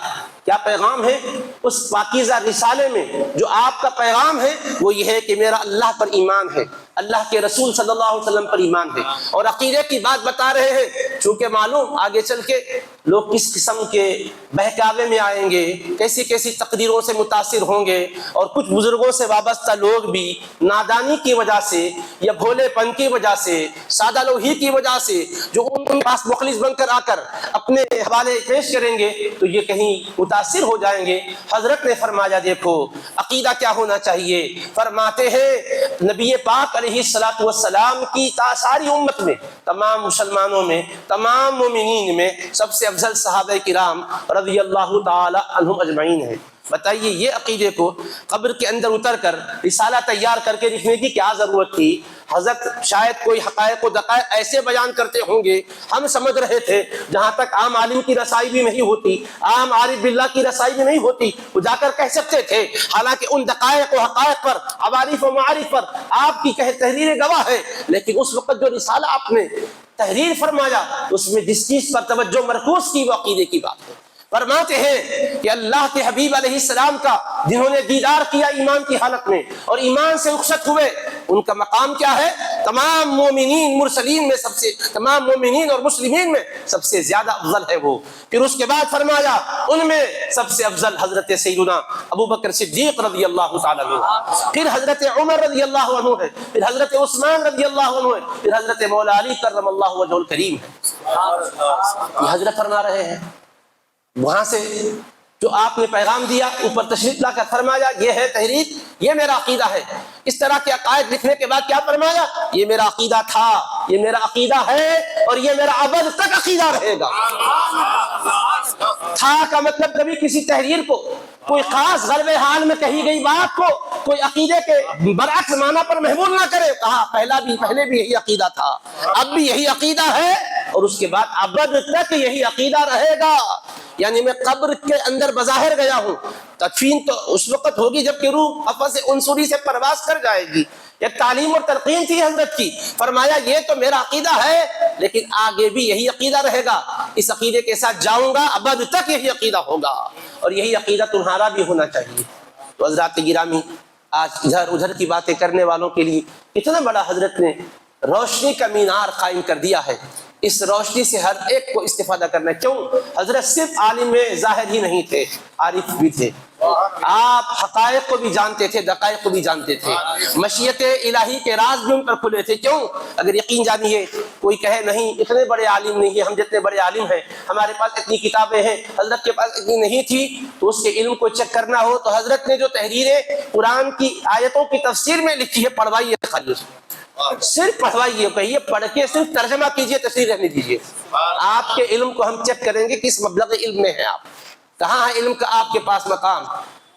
کیا پیغام ہے اس پاکیزہ رسالے میں۔ جو آپ کا پیغام ہے وہ یہ ہے کہ میرا اللہ پر ایمان ہے، اللہ کے رسول صلی اللہ علیہ وسلم پر ایمان ہے، اور عقیدے کی بات بتا رہے ہیں چونکہ معلوم آگے چل کے لوگ کس قسم کے بہکاوے میں آئیں گے، کیسی کیسی تقریروں سے متاثر ہوں گے، اور کچھ بزرگوں سے وابستہ لوگ بھی نادانی کی وجہ سے یا بھولے پن کی وجہ سے، سادہ لوہی کی وجہ سے جو ان کے پاس مخلص بن کر آ کر اپنے حوالے پیش کریں گے تو یہ کہیں متاثر ہو جائیں گے۔ حضرت نے فرمایا دیکھو عقیدہ کیا ہونا چاہیے، فرماتے ہیں نبی پاک علیہ الصلوۃ والسلام کی ساری امت میں، تمام مسلمانوں میں، تمام مومنین میں سب سے افضل صحابہ کرام رضی اللہ تعالی عنہم اجمعین ہیں۔ بتائیے یہ عقیدے کو قبر کے اندر اتر کر رسالہ تیار کر کے لکھنے کی کیا ضرورت تھی؟ حضرت شاید کوئی حقائق و دقائق ایسے بیان کرتے ہوں گے ہم سمجھ رہے تھے جہاں تک عام عالم کی رسائی بھی نہیں ہوتی، عام عارف باللہ کی رسائی بھی نہیں ہوتی، وہ جا کر کہہ سکتے تھے۔ حالانکہ ان دقائق و حقائق پر، عوارف و معارف پر آپ کی تحریر گواہ ہے، لیکن اس وقت جو رسالہ آپ نے تحریر فرمایا اس میں جس چیز پر توجہ مرکوز کی وہ عقیدے کی بات ہے۔ فرماتے ہیں کہ اللہ کے حبیب علیہ السلام کا جنہوں نے دیدار کیا ایمان کی حالت میں اور ایمان سے رخصت ہوئے، ان کا مقام کیا ہے؟ تمام مومنین مرسلین میں سب سے، تمام مومنین اور مسلمین میں سب سے زیادہ افضل ہے وہ۔ پھر اس کے بعد فرمایا ان میں سب سے افضل حضرت سیدنا ابو بکر صدیق رضی اللہ تعالیٰ عنہ، پھر حضرت عمر رضی اللہ عنہ ہے، پھر حضرت عثمان رضی اللہ عنہ ہے، پھر حضرت مولا علی کرم اللہ وجہہ الکریم ہے۔ یہ حضرت فرما رہے ہیں وہاں سے جو آپ نے پیغام دیا اوپر تشریف لا کر فرمایا یہ ہے تحریر، یہ میرا عقیدہ ہے۔ اس طرح کے عقائد لکھنے کے بعد کیا فرمایا؟ یہ میرا عقیدہ تھا، یہ میرا عقیدہ ہے اور یہ میرا ابد تک عقیدہ رہے گا۔ تھا کا مطلب کبھی کسی تحریر کو، کوئی خاص غلب حال میں کہی گئی بات کو کوئی عقیدے کے برعکس معنی پر محمول نہ کرے۔ کہا پہلے بھی یہی عقیدہ تھا، اب بھی یہی عقیدہ ہے اور اس کے بعد ابد تک یہی عقیدہ رہے گا۔ یعنی میں قبر کے اندر بظاہر گیا ہوں، تدفین تو اس وقت ہوگی جب کہ روح افس عنصری سے پرواز کر جائے گی۔ ایک تعلیم اور تلقین تھی حضرت کی، فرمایا یہ تو میرا عقیدہ ہے لیکن آگے بھی یہی عقیدہ رہے گا، اس عقیدے کے ساتھ جاؤں گا، ابد تک یہی عقیدہ ہوگا اور یہی عقیدہ تمہارا بھی ہونا چاہیے۔ تو حضرات گرامی، آج ادھر ادھر کی باتیں کرنے والوں کے لیے کتنا بڑا حضرت نے روشنی کا مینار قائم کر دیا ہے۔ اس روشنی سے ہر ایک کو استفادہ کرنا ہے۔ کیوں؟ حضرت صرف عالم ظاہر ہی نہیں تھے، عارف بھی تھے۔ آپ حقائق کو بھی جانتے تھے، دقائق کو بھی جانتے تھے، مشیت الہی کے راز بھی ان پر کھلے تھے۔ کیوں؟ اگر یقین جانیے کوئی کہے نہیں اتنے بڑے عالم نہیں ہیں، ہم جتنے بڑے عالم ہیں، ہمارے پاس اتنی کتابیں ہیں، حضرت کے پاس اتنی نہیں تھی، تو اس کے علم کو چیک کرنا ہو تو حضرت نے جو تحریریں قرآن کی آیتوں کی تفسیر میں لکھی ہے پڑھوائیے، خالی صرف پڑھوائیے، کہیے پڑھ کے صرف ترجمہ کیجئے، تفسیر رہنے دیجئے۔ آپ کے علم کو ہم چیک کریں گے کس مبلغ علم میں ہیں آپ، کہاں ہے علم کا آپ کے پاس مقام۔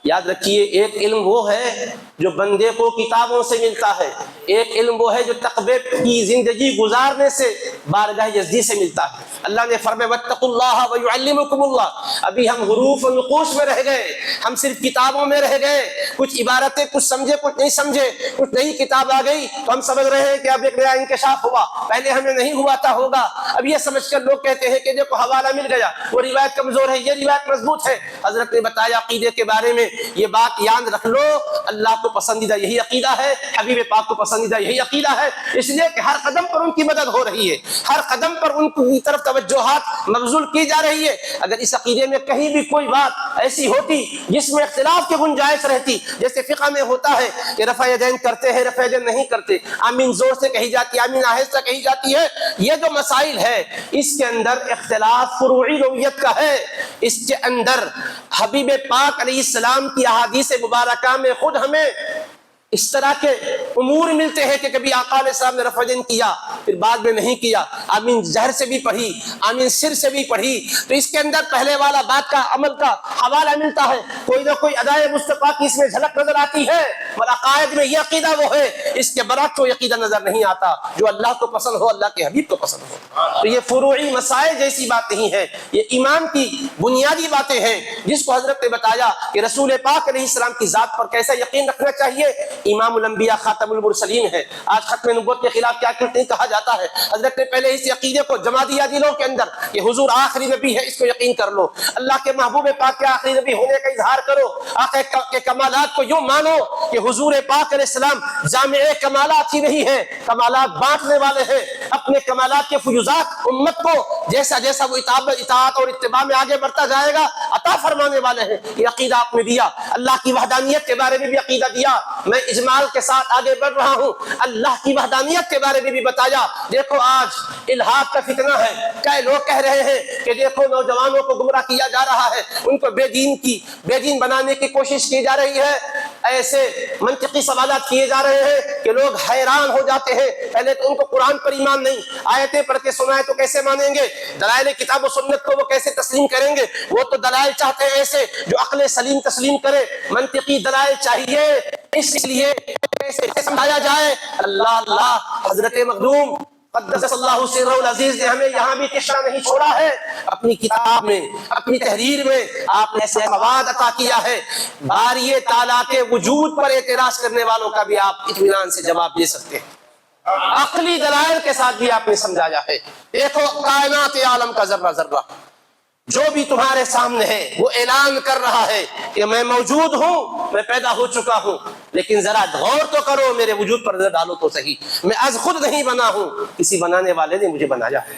یاد رکھیے ایک علم وہ ہے جو بندے کو کتابوں سے ملتا ہے، ایک علم وہ ہے جو تقوی کی زندگی گزارنے سے بارگاہ یزدی سے ملتا ہے۔ اللہ نے فرمایا واتقوا اللہ ویعلمکم اللہ۔ ابھی ہم حروف و نقوش میں رہ گئے، ہم صرف کتابوں میں رہ گئے، کچھ عبارتیں کچھ سمجھے کچھ نہیں سمجھے، کچھ نئی کتاب آ گئی تو ہم سمجھ رہے ہیں کہ اب ایک نیا انکشاف ہوا، پہلے ہمیں نہیں ہوا تھا ہوگا۔ اب یہ سمجھ کر لوگ کہتے ہیں کہ دیکھو حوالہ مل گیا، وہ روایت کمزور ہے، یہ روایت مضبوط ہے۔ حضرت نے بتایا عقیدے کے بارے میں یہ بات یاد رکھ لو، اللہ کو پسندیدہ یہی عقیدہ ہے، حبیب پاک کو پسندیدہ یہی عقیدہ ہے، اس لیے کہ ہر قدم پر ان کی مدد ہو رہی ہے، ہر قدم پر ان کی طرف توجہات مبذول کی جا رہی ہے۔ اگر اس عقیدے میں کہیں بھی کوئی بات ایسی ہوتی جس میں اختلاف کی گنجائش رہتی، جیسے فقہ میں ہوتا ہے کہ رفع یدین کرتے ہیں رفع یدین نہیں کرتے، آمین زور سے کہی جاتی ہے آمین آہستہ کہی جاتی ہے، یہ جو مسائل ہے اس کے اندر اختلاف فروعی نوعیت کا ہے۔ اس کے اندر حبیب پاک علیہ السلام کی احادیث مبارکہ میں خود ہمیں اس طرح کے امور ملتے ہیں کہ کبھی آقا علیہ السلام نے رفع دین کیا پھر بعد میں نہیں کیا، آمین جہر سے بھی پڑھی، آمین سر سے بھی پڑھی، تو اس کے اندر پہلے والا بات کا عمل کا حوالہ ملتا ہے، کوئی نہ کوئی ادائے مصطفیٰ کی اس میں جھلک نظر آتی ہے، اور عقائد میں یہ عقیدہ وہ ہے، اس کے برعکس کوئی عقیدہ نظر نہیں آتا جو اللہ کو پسند ہو، اللہ کے حبیب کو پسند ہو۔ تو یہ فروعی مسائل جیسی بات نہیں ہے، یہ ایمان کی بنیادی باتیں ہیں جس کو حضرت نے بتایا کہ رسول پاک علیہ السلام کی ذات پر کیسا یقین رکھنا چاہیے۔ امام الانبیاء خاتم المرسلین ہے، آج ختم نبوت کے خلاف کیا نہیں کہا جاتا ہے، حضرت نے پہلے اس عقیدے کو جما دیا دلوں کے اندر کہ حضور آخری نبی ہے، اس کو یقین کر لو، اللہ کے محبوب پاک کے آخری نبی ہونے کا اظہار کرو، آقا کے کمالات کو یوں مانو کہ حضور پاک علیہ السلام جامع کمالات ہی نہیں ہے، کمالات بانٹنے والے ہیں، اپنے کمالات کے فیوزات امت کو جیسا جیسا وہ اطاعت اور اتباع میں آگے بڑھتا جائے گا عطا فرمانے والے ہیں۔ یہ عقیدہ آپ نے دیا، اللہ کی وحدانیت کے بارے میں بھی عقیدہ دیا، میں اجمال کے ساتھ آگے بڑھ رہا ہوں، اللہ کی وحدانیت کے بارے میں بھی بتایا۔ دیکھو آج الحاد کا فتنہ ہے، کئی لوگ کہہ رہے ہیں کہ دیکھو نوجوانوں کو گمراہ کیا جا رہا ہے، ان کو بے دین بنانے کی کوشش کی جا رہی ہے، ایسے منطقی سوالات کیے جا رہے ہیں کہ لوگ حیران ہو جاتے ہیں۔ پہلے تو ان کو قرآن پر ایمان نہیں، آیتیں پڑھ کے سنائے تو کیسے مانیں گے، دلائل کتاب و سنت کو وہ کیسے تسلیم کریں گے، وہ تو دلائل چاہتے ہیں ایسے جو عقل سلیم تسلیم کرے، منطقی دلائل چاہیے، اس لیے کیسے سمجھایا جائے۔ اللہ اللہ، حضرت مخدوم قدس اللہ سرہ العزیز نے ہمیں یہاں بھی قصہ نہیں چھوڑا ہے، اپنی کتاب میں، اپنی تحریر میں آپ نے ایسے مواد عطا کیا ہے، باری تعالیٰ کے وجود پر اعتراض کرنے والوں کا بھی آپ اطمینان سے جواب دے سکتے ہیں، عقلی دلائل کے ساتھ بھی آپ نے سمجھایا ہے۔ دیکھو کائنات عالم کا ذرہ ذرہ جو بھی تمہارے سامنے ہے وہ اعلان کر رہا ہے کہ میں موجود ہوں، میں پیدا ہو چکا ہوں، لیکن ذرا غور تو کرو، میرے وجود پر نظر ڈالو تو صحیح، میں از خود نہیں بنا ہوں، کسی بنانے والے نے مجھے بنایا ہے۔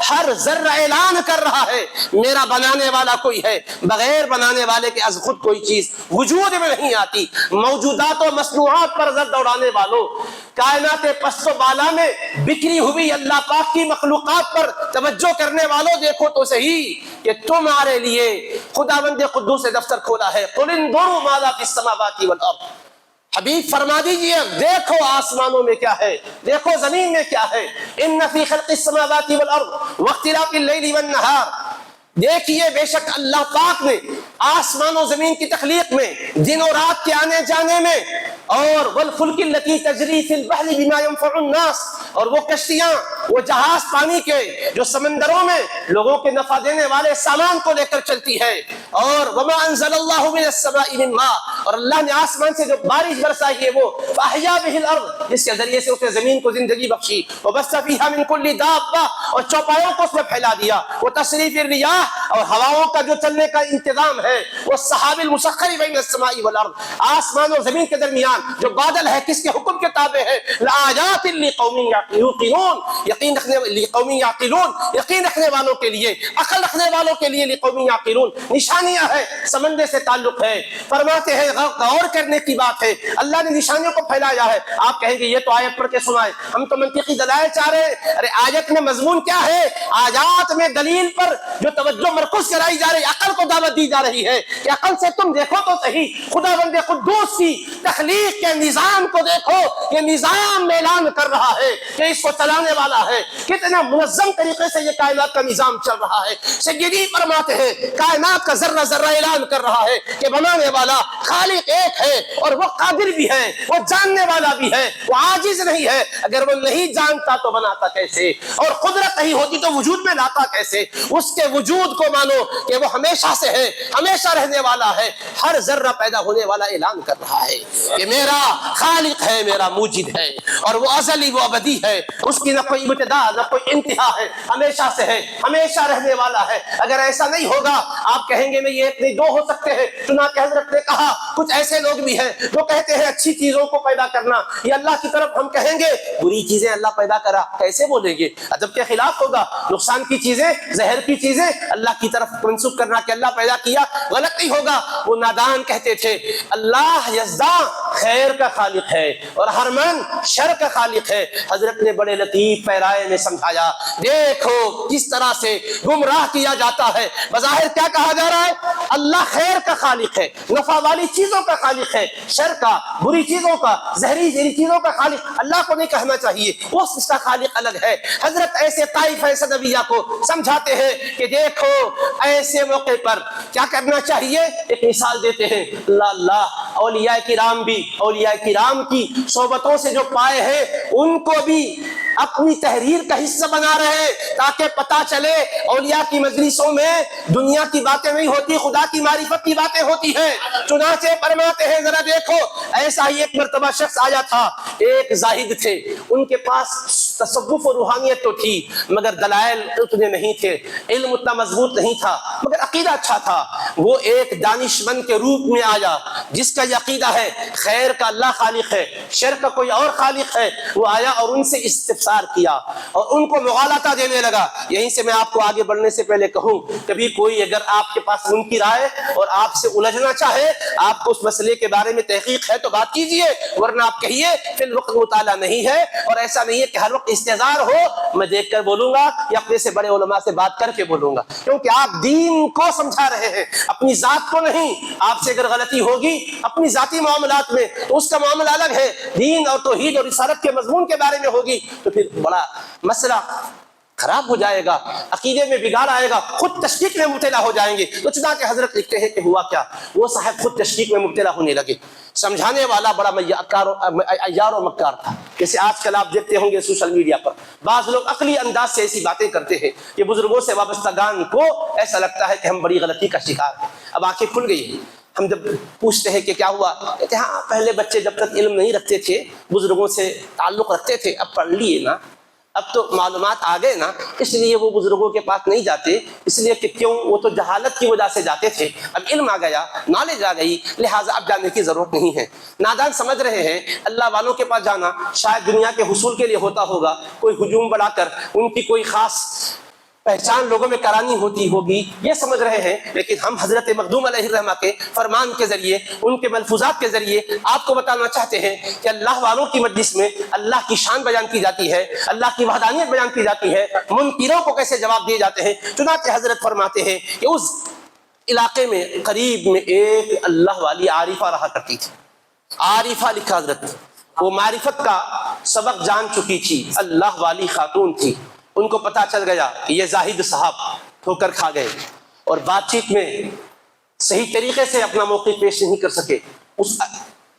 ہر ذرہ اعلان کر رہا ہے میرا بنانے والا کوئی ہے، بغیر بنانے والے کے از خود کوئی چیز وجود میں نہیں آتی۔ موجودات و مصنوعات پر نظر دوڑانے والوں، کائنات پست و بالا میں بکھری ہوئی اللہ پاک کی مخلوقات پر توجہ کرنے والوں، دیکھو تو صحیح کہ تمہارے لیے خداوند قدوس سے دفتر کھولا ہے۔ قل انظروا ماذا فی السماوات والارض، حبیب فرما دیجئے دیکھو آسمانوں میں کیا ہے، دیکھو زمین میں کیا ہے، ان فی خلق السماوات والارض واختلاف اللیل والنہار، دیکھیے بے شک اللہ پاک نے آسمان و زمین کی تخلیق میں، دن اور رات کے آنے جانے میں، اور والفلک التی تجری فی البحر بما ينفع الناس، اور وہ کشتیاں، وہ جہاز پانی کے جو سمندروں میں لوگوں کے نفع دینے والے سامان کو لے کر چلتی ہے، اور وما انزل اللہ من السماء من ماء، اور اللہ نے آسمان سے جو بارش برسائی ہے وہ فاحیا به الارض، جس کے ذریعے سے اس نے زمین کو زندگی بخشی، وبث فیہا من کل دابہ، اور چوپایوں کو اس میں پھیلا دیا، وتصریف الریاح، اور ہواؤں کا جو چلنے کا انتظام ہے، والسحاب المسخر بین السماء والارض، آسمان اور زمین کے درمیان جو بادل ہے کس کے حکم کے تابع ہے، لآیات لقوم یعقلون، یقین رکھنے والوں کے لیے، عقل رکھنے والوں کے لیے، لقوم یعقلون، نشانیاں ہے، سمندر سے تعلق ہے، فرماتے ہیں غور کرنے کی بات ہے، اللہ نے نشانیوں کو پھیلایا ہے۔ آپ کہیں گے یہ تو آیت پڑھ کے سنائے، ہم تو منطقی دلائل چاہ رہے ہیں، ارے آیت میں مضمون کیا ہے، آیات میں دلیل پر جو توجہ مرکوز کرائی جا رہی، عقل کو دعوت دی جا رہی ہے کہ عقل سے تم دیکھو تو صحیح، خداوند قدوس کی تخلیق کے نظام کو دیکھو، یہ نظام میں اعلان کر رہا ہے کہ اس کو چلانے والا ہے، کتنا منظم طریقے سے یہ کائنات کا نظام چل رہا ہے۔ سیدی فرماتے ہیں کائنات کا ذرہ ذرہ اعلان کر رہا ہے کہ بنانے والا خالق ایک ہے، اور وہ قادر بھی ہے، وہ جاننے والا بھی ہے، وہ عاجز نہیں ہے، اگر وہ نہیں جانتا تو بناتا کیسے، اور قدرت نہیں ہوتی تو وجود میں لاتا کیسے، اس کے وجود کو مانو کہ وہ ہمیشہ سے ہے، ہمیشہ رہنے والا ہے، ہر ذرہ پیدا ہونے والا اعلان کر رہا ہے کہ میرا خالق ہے، میرا موجد ہے، اور وہ ازلی، وہ ابدی ہے، اس کی نہ کوئی ابتدا نہ کوئی انتہا ہے، ہمیشہ سے ہے، ہمیشہ رہنے والا ہے۔ اگر ایسا نہیں ہوگا آپ کہیں گے میں یہ ایک نہیں دو ہو سکتے ہیں، چنانچہ حضرت نے کہا کچھ ایسے لوگ بھی ہیں جو کہتے ہیں اچھی چیزوں کو پیدا کرنا یہ اللہ کی طرف، ہم کہیں گے بری چیزیں اللہ پیدا کرا، کیسے بولیں گے، ادب کے خلاف ہوگا، نقصان کی چیزیں، زہر کی چیزیں اللہ کی طرف منسوخ کرنا کہ اللہ پیدا کیا غلط نہیں ہوگا۔ وہ نادان کہتے تھے اللہ یزداں خیر کا خالق ہے اور ہر من شر کا خالق ہے۔ حضرت نے بڑے لطیف پیرائے میں سمجھایا، دیکھو کس طرح سے گمراہ کیا جاتا ہے۔ بظاہر کیا کہا جا رہا ہے؟ اللہ خیر کا خالق ہے، نفع والی چیزوں کا خالق ہے، شر کا، بری چیزوں کا، زہری چیزوں کا خالق اللہ کو نہیں کہنا چاہیے، وہ اس کا خالق الگ ہے۔ حضرت ایسے طائف صدویہ کو سمجھاتے ہیں کہ دیکھو ایسے موقع پر کیا کرنا چاہیے، ایک مثال دیتے ہیں، اللہ اولیاء کرام کی صحبتوں سے جو پائے ہیں ان کو بھی اپنی تحریر کا حصہ بنا رہے ہیں تاکہ پتا چلے اولیاء کی مجلسوں میں دنیا کی باتیں نہیں ہوتی، خدا کی معرفت کی باتیں ہوتی ہیں۔ چنانچہ فرماتے ہیں ذرا دیکھو ایسا ہی ایک مرتبہ شخص آیا تھا، ایک زاہد تھے، ان کے پاس تصوف و روحانیت تو تھی مگر دلائل اتنے نہیں تھے، علم اتنا مضبوط نہیں تھا مگر عقیدہ اچھا تھا۔ وہ ایک دانشمند کے روپ میں آیا جس کا یہ عقیدہ ہے خیر کا اللہ خالق ہے، شر کا کوئی اور خالق ہے۔ وہ آیا اور ان سے استفسار کیا اور ان کو مغالطہ دینے لگا۔ یہیں سے میں آپ کو آگے بڑھنے سے پہلے کہوں، کبھی کوئی اگر آپ کے پاس منکر آئے اور آپ سے الجھنا چاہے، آپ کو اس مسئلے کے بارے میں تحقیق ہے تو بات کیجئے، ورنہ آپ کہیے فی الوقت مطالعہ نہیں ہے۔ اور ایسا نہیں ہے کہ ہر وقت استحضار ہو، میں دیکھ کر بولوں گا یا اپنے سے بڑے علماء سے بات کر کے بولوں گا، کیونکہ آپ دین کو سمجھا رہے ہیں، اپنی ذات کو نہیں۔ آپ سے اگر غلطی ہوگی اپنی ذاتی معاملات میں تو اس کا معاملہ الگ ہے، دین اور توحید اور رسالت کے مضمون کے بارے میں ہوگی تو پھر بڑا مسئلہ خراب ہو جائے گا، عقیدے میں بگاڑ آئے گا، خود تشکیک میں مبتلا ہو جائیں گے۔ تو چنانچہ حضرت لکھتے ہیں کہ ہوا کیا، وہ صاحب خود تشکیک میں مبتلا ہونے لگے۔ سمجھانے والا بڑا عیار و مکار تھا، جیسے آج کل آپ دیکھتے ہوں گے سوشل میڈیا پر بعض لوگ عقلی انداز سے ایسی باتیں کرتے ہیں کہ بزرگوں سے وابستگان کو ایسا لگتا ہے کہ ہم بڑی غلطی کا شکار ہیں۔ اب آنکھیں کھل گئی ہیں، ہم جب پوچھتے ہیں کہ کیا ہوا، کہتے ہیں ہاں پہلے بچے جب تک علم نہیں رکھتے تھے بزرگوں سے تعلق رکھتے تھے، اب پڑھ لیے نا، اب تو معلومات آ گئے نا، اس لیے وہ بزرگوں کے پاس نہیں جاتے، اس لیے کہ کیوں، وہ تو جہالت کی وجہ سے جاتے تھے، اب علم آ گیا، نالج آ گئی، لہٰذا اب جانے کی ضرورت نہیں ہے۔ نادان سمجھ رہے ہیں اللہ والوں کے پاس جانا شاید دنیا کے حصول کے لیے ہوتا ہوگا، کوئی ہجوم بڑھا کر ان کی کوئی خاص پہچان لوگوں میں کرانی ہوتی ہوگی، یہ سمجھ رہے ہیں۔ لیکن ہم حضرت مخدوم علیہ الرحمہ کے فرمان کے ذریعے، ان کے ملفوظات کے ذریعے آپ کو بتانا چاہتے ہیں کہ اللہ والوں کی مجلس میں اللہ کی شان بیان کی جاتی ہے، اللہ کی وحدانیت بیان کی جاتی ہے، منکروں کو کیسے جواب دیے جاتے ہیں۔ چنانچہ حضرت فرماتے ہیں کہ اس علاقے میں قریب میں ایک اللہ والی عارفہ رہا کرتی تھی۔ عارفہ لکھا حضرت، وہ معرفت کا سبق جان چکی تھی، اللہ والی خاتون تھی۔ ان کو پتا چل گیا کہ یہ زاہد صاحب ٹھوکر کھا گئے اور بات چیت میں صحیح طریقے سے اپنا موقع پیش نہیں کر سکے۔ اس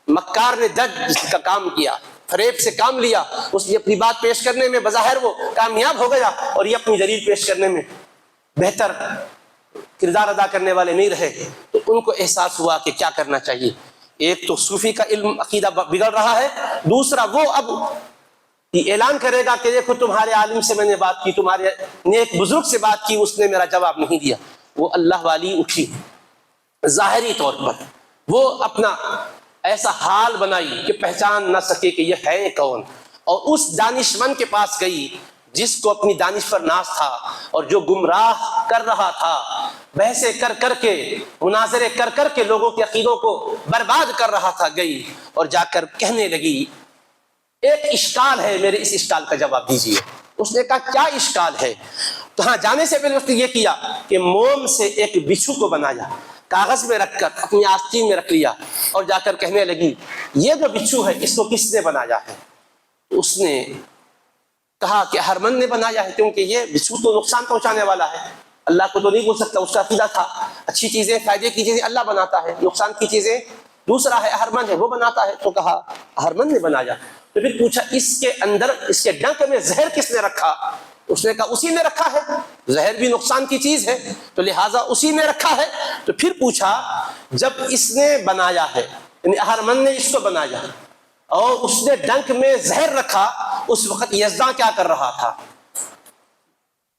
مکار نے جج کا کام کیا، فریب سے کام لیا، اس نے اپنی بات پیش کرنے میں بظاہر وہ کامیاب ہو گیا اور یہ اپنی دلیل پیش کرنے میں بہتر کردار ادا کرنے والے نہیں رہے۔ تو ان کو احساس ہوا کہ کیا کرنا چاہیے، ایک تو صوفی کا علم عقیدہ بگڑ رہا ہے، دوسرا وہ اب یہ اعلان کرے گا کہ دیکھو تمہارے عالم سے میں نے بات کی، تمہارے نیک بزرگ سے بات کی، اس نے میرا جواب نہیں دیا۔ وہ اللہ والی اٹھی ظاہری طور پر، وہ اپنا ایسا حال بنائی کہ پہچان نہ سکے کہ یہ ہے کون، اور اس دانشمند کے پاس گئی جس کو اپنی دانش پر ناز تھا اور جو گمراہ کر رہا تھا، بحثیں کر کر کے، مناظرے کر کر کے لوگوں کے عقیدوں کو برباد کر رہا تھا، گئی اور جا کر کہنے لگی ایک اشکال ہے، میرے اس اشکال کا جواب دیجیے۔ اس نے کہا کیا اشکال ہے؟ تو ہاں جانے سے پہلے اس نے یہ کیا کہ موم سے ایک بچھو کو بنایا، کاغذ میں رکھ کر اپنی آستین میں رکھ لیا اور جا کر کہنے لگی یہ جو بچھو ہے اس کو کس نے بنایا ہے؟ اس نے کہا کہ ہرمن نے بنایا ہے، کیونکہ یہ بچھو تو نقصان پہنچانے والا ہے، اللہ کو تو نہیں بول سکتا۔ اس کا عقیدہ تھا اچھی چیزیں، فائدے کی چیزیں اللہ بناتا ہے، نقصان کی چیزیں دوسرا ہے، ہرمن ہے وہ بناتا ہے۔ تو کہا ہرمن نے بنایا۔ تو پھر پوچھا اس کے اندر، اس کے ڈنک میں زہر کس نے رکھا؟ اس نے کہا اسی نے رکھا ہے، زہر بھی نقصان کی چیز ہے تو لہٰذا اسی نے رکھا ہے۔ تو پھر پوچھا جب اس نے بنایا ہے، یعنی ہرمن نے اس کو بنایا اور اس نے ڈنک میں زہر رکھا، اس وقت یزداں کیا کر رہا تھا؟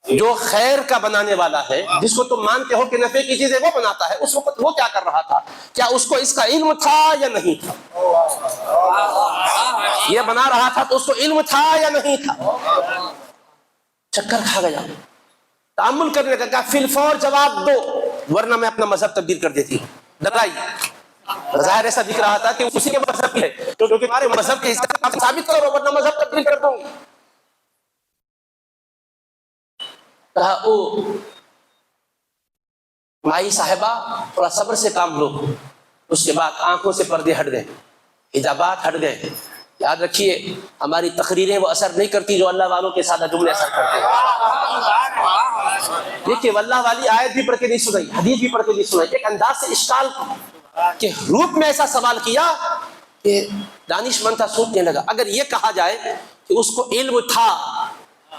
جو خیر کا بنانے والا ہے، جس کو تم مانتے ہو کہ نفع کی چیزیں وہ بناتا ہے، اس وقت وہ کیا کر رہا تھا؟ کیا اس کو اس کا علم تھا یا نہیں تھا؟ یہ بنا رہا تھا تو اس کو علم تھا یا نہیں تھا؟ چکر کھا گیا، تأمل کرنے کا، کہا فی الفور جواب دو ورنہ میں اپنا مذہب تبدیل کر دیتی ہوں۔ ڈرائی ظاہر ایسا دکھ رہا تھا کہ اسی کے مذہب کی ہے، کیونکہ ہمارے مذہب کے حصے آپ ثابت کرو ورنہ مذہب تبدیل کر دوں گی۔ کہا او مائی صاحبہ تھوڑا صبر سے کام لو۔ اس کے بعد آنکھوں سے پردے ہٹ گئے، حجابات ہٹ گئے۔ یاد رکھیے ہماری تقریریں وہ اثر نہیں کرتی جو اللہ والوں کے سادہ جملے اثر کرتے ہیں۔ دیکھیے واللہ والی آیت بھی پڑھ کے نہیں سنائی، حدیث بھی پڑھ کے نہیں سنائی، ایک انداز سے اشکال کے روپ میں ایسا سوال کیا کہ دانش مند تھا، سوچنے لگا اگر یہ کہا جائے کہ اس کو علم تھا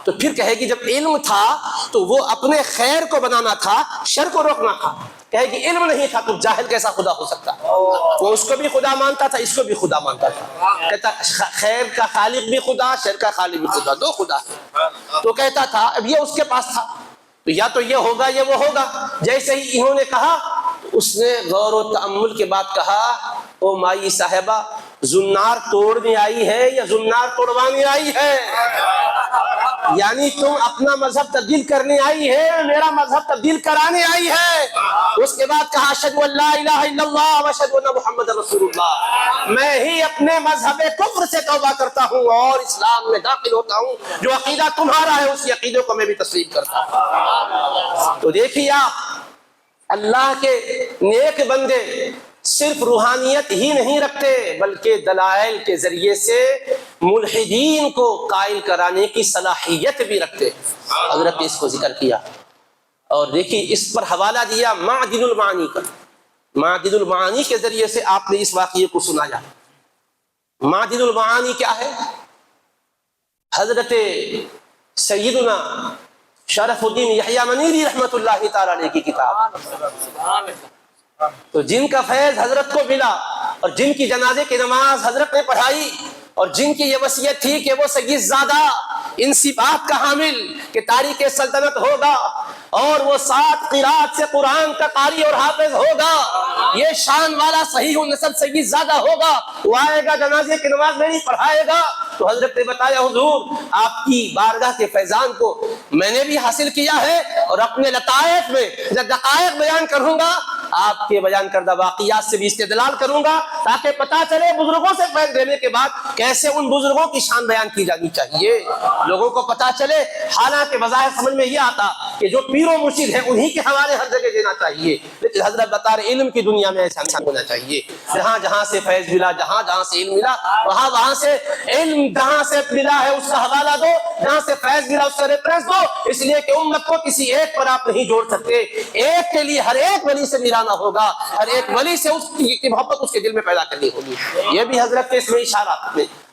تو پھر کہے گی جب علم تھا تو وہ اپنے خیر کو بنانا تھا، شر کو روکنا تھا۔ کہے گی علم نہیں تھا تو جاہل کیسا خدا ہو سکتا؟ وہ اس کو بھی خدا مانتا تھا، اس کو بھی خدا مانتا تھا۔ کہتا خیر کا خالق بھی خدا، شر کا خالق بھی خدا، دو خدا ہے۔ تو کہتا تھا اب یہ اس کے پاس تھا تو یا تو یہ ہوگا یا وہ ہوگا۔ جیسے ہی انہوں نے کہا اس نے غور و تأمل کے بعد کہا او مائی صاحبہ زنار توڑنے آئی ہے یا زنار توڑوانے آئی ہے؟ یعنی تم اپنا مذہب تبدیل کرنے آئی ہے، میرا مذہب تبدیل کرانے آئی ہے۔ اس کے بعد کہا اشہد ان لا الہ الا اللہ واشہد ان محمد رسول اللہ، میں ہی اپنے مذہب کفر سے توبہ کرتا ہوں اور اسلام میں داخل ہوتا ہوں، جو عقیدہ تمہارا ہے اسی عقیدے کو میں بھی تسلیم کرتا ہوں۔ تو دیکھیے اللہ کے نیک بندے صرف روحانیت ہی نہیں رکھتے بلکہ دلائل کے ذریعے سے ملحدین کو قائل کرانے کی صلاحیت بھی رکھتے۔ حضرت نے اس کو ذکر کیا اور دیکھیے اس پر حوالہ دیا معدن المعانی کا۔ معدن المعانی کے ذریعے سے آپ نے اس واقعے کو سنایا۔ معدن المعانی کیا ہے؟ حضرت سیدنا شرف الدین یحییٰ منیری رحمت اللہ تعالی علیہ کی کتاب، تو جن کا فیض حضرت کو ملا اور جن کی جنازے کی نماز حضرت نے پڑھائی اور جن کی یہ وصیت تھی کہ وہ سید زادہ ان صفات کا حامل کہ تاریخ سلطنت ہوگا اور وہ 7 قرات سے قرآن کا قاری اور حافظ ہوگا، یہ شان والا صحیح النسب سید زادہ ہوگا، وہ آئے گا جنازے کی نماز میں نہیں پڑھائے گا۔ تو حضرت نے بتایا حضور آپ کی بارگاہ کے فیضان کو میں نے بھی حاصل کیا ہے اور اپنے لطائف میں جب دقائق بیان کروں گا آپ کے بیان کردہ واقعات سے بھی استدلال کروں گا تاکہ پتہ چلے بزرگوں سے فیض لینے کے بعد کیسے ان بزرگوں کی شان بیان کی جانی چاہیے، لوگوں کو پتہ چلے۔ حالانکہ بظاہر سمجھ میں یہ آتا کہ جو پیر و مرشد ہے انہی کے حوالے ہر جگہ دینا چاہیے، لیکن حضرت بتا رہے علم کی دنیا میں ایسا نہیں ہونا چاہیے۔ جہاں جہاں سے فیض ملا، جہاں جہاں سے علم ملا، وہاں سے علم جہاں سے ملا ہے اس کا حوالہ دو، جہاں سے فیض ملا اس کا ریفرنس دو، اس لیے کہ امت کو کسی ایک پر آپ نہیں جوڑ سکتے، ایک کے لیے ہر ایک ولی سے ملانا ہوگا، ہر ایک ولی سے اس کی محبت اس کے دل میں پیدا کرنی ہوگی۔ یہ بھی حضرت کے اس میں اشارہ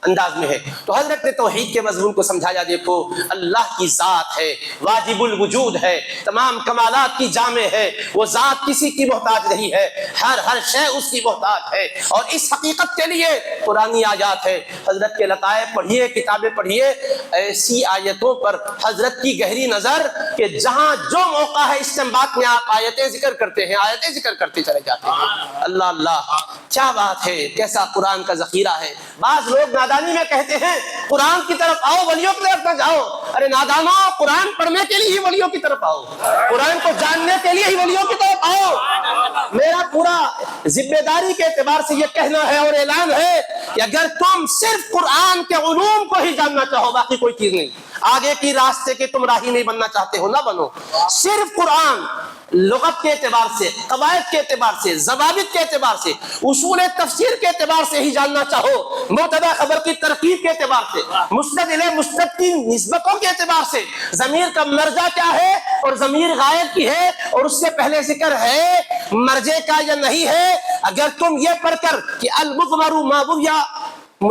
انداز میں ہے۔ تو حضرت نے توحید کے مضمون کو سمجھایا، دیکھو اللہ کی ذات ہے، واجب الوجود ہے، تمام کمالات کی جامع ہے، وہ ذات کسی کی محتاج نہیں ہے، ہر شے اس کی محتاج ہے، اور اس حقیقت کے لیے قرآنی آیات ہے۔ حضرت کے لطائف پڑھیے، کتابیں پڑھیے، ایسی آیتوں پر حضرت کی گہری نظر کہ جہاں جو موقع ہے استنباط میں آپ آیتیں ذکر کرتے ہیں، آیتیں ذکر کرتے چلے جاتے ہیں۔ اللہ اللہ کیا بات ہے، کیسا قرآن کا ذخیرہ ہے۔ بعض لوگ نادانی میں کہتے ہیں قرآن کی طرف آؤ، ولیوں کی طرف نہ جاؤ۔ ارے نادانو، قرآن پڑھنے کے لیے ہی ولیوں کی طرف آؤ، قرآن کو جاننے کے لیے ہی ولیوں کی طرف آؤ۔ میرا پورا ذمہ داری کے اعتبار سے یہ کہنا ہے اور اعلان ہے کہ اگر تم صرف قرآن کے علوم کو ہی جاننا چاہو، باقی کوئی چیز نہیں، آگے کی راستے کے تم راہی نہیں بننا چاہتے ہو، نہ بنو۔ صرف قرآن لغت کے اعتبار سے، قواعد کے اعتبار سے، ضوابط کے اعتبار سے، اصول تفسیر کے اعتبار سے ہی جاننا چاہو، مبتدا خبر کی ترکیب کے اعتبار سے، مسند الیہ مسند کی نسبتوں کے اعتبار سے، ضمیر کا مرجع کیا ہے اور ضمیر غائب کی ہے اور اس سے پہلے ذکر ہے مرجع کا یا نہیں ہے، اگر تم یہ پڑھ کر کہ المضمر ما بغیا،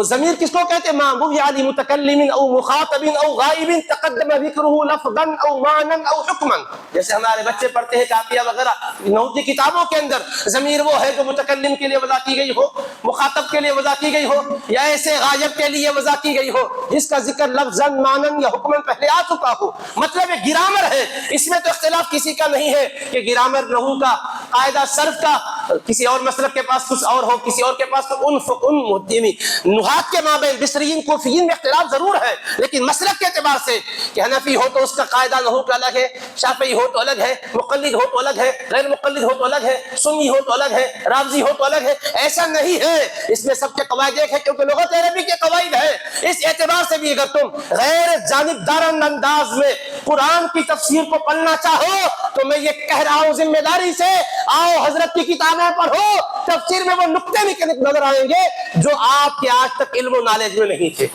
ضمیر کس کو کہتے ہیں؟ ما بغیا لمتکلم او مخاطب او غائب تقدم ذکرہ لفظا او معنی او حکما، جیسے ہمارے بچے پڑھتے ہیں کافیہ وغیرہ نحو کی کتابوں کے اندر، ضمیر وہ ہے جو متکلم کے لیے وضع کی گئی ہو، مخاطب کے لیے وضع کی گئی ہو، یا ایسے غائب کے لیے وضع کی گئی ہو جس کا ذکر لفظا معنی یا حکما پہلے آ چکا ہو۔ مطلب یہ گرامر ہے، اس میں تو اختلاف کسی کا نہیں ہے کہ گرامر نحو کا قاعدہ صرف کا کسی اور مسلک کے پاس کچھ اور ہو، کسی اور کے پاس تو ان نحات کے مابین بصریین کوفیین میں اختلاف ضرور ہے، لیکن مسلک کے اعتبار سے کہ حنفی ہو تو اس کا قاعدہ نحو کا الگ ہے، شافعی ہو تو الگ ہے، مقلد ہو تو الگ ہے، غیر مقلد ہو تو الگ ہے، سنی ہو تو الگ ہے، رافضی ہو تو الگ ہے، ایسا نہیں ہے۔ اس میں سب کے قواعد ایک ہے، کیونکہ لغت عربی کے قواعد ہے۔ اس اعتبار سے بھی اگر تم غیر جانبدارانہ انداز میں قرآن کی تفسیر کو پڑھنا چاہو تو میں یہ کہہ رہا ہوں ذمہ داری سے، آؤ حضرت کی کتابیں پڑھو، تفسیر میں وہ نقطے نظر آئیں گے جو آپ کے آج تک علم و نالج میں نہیں تھے۔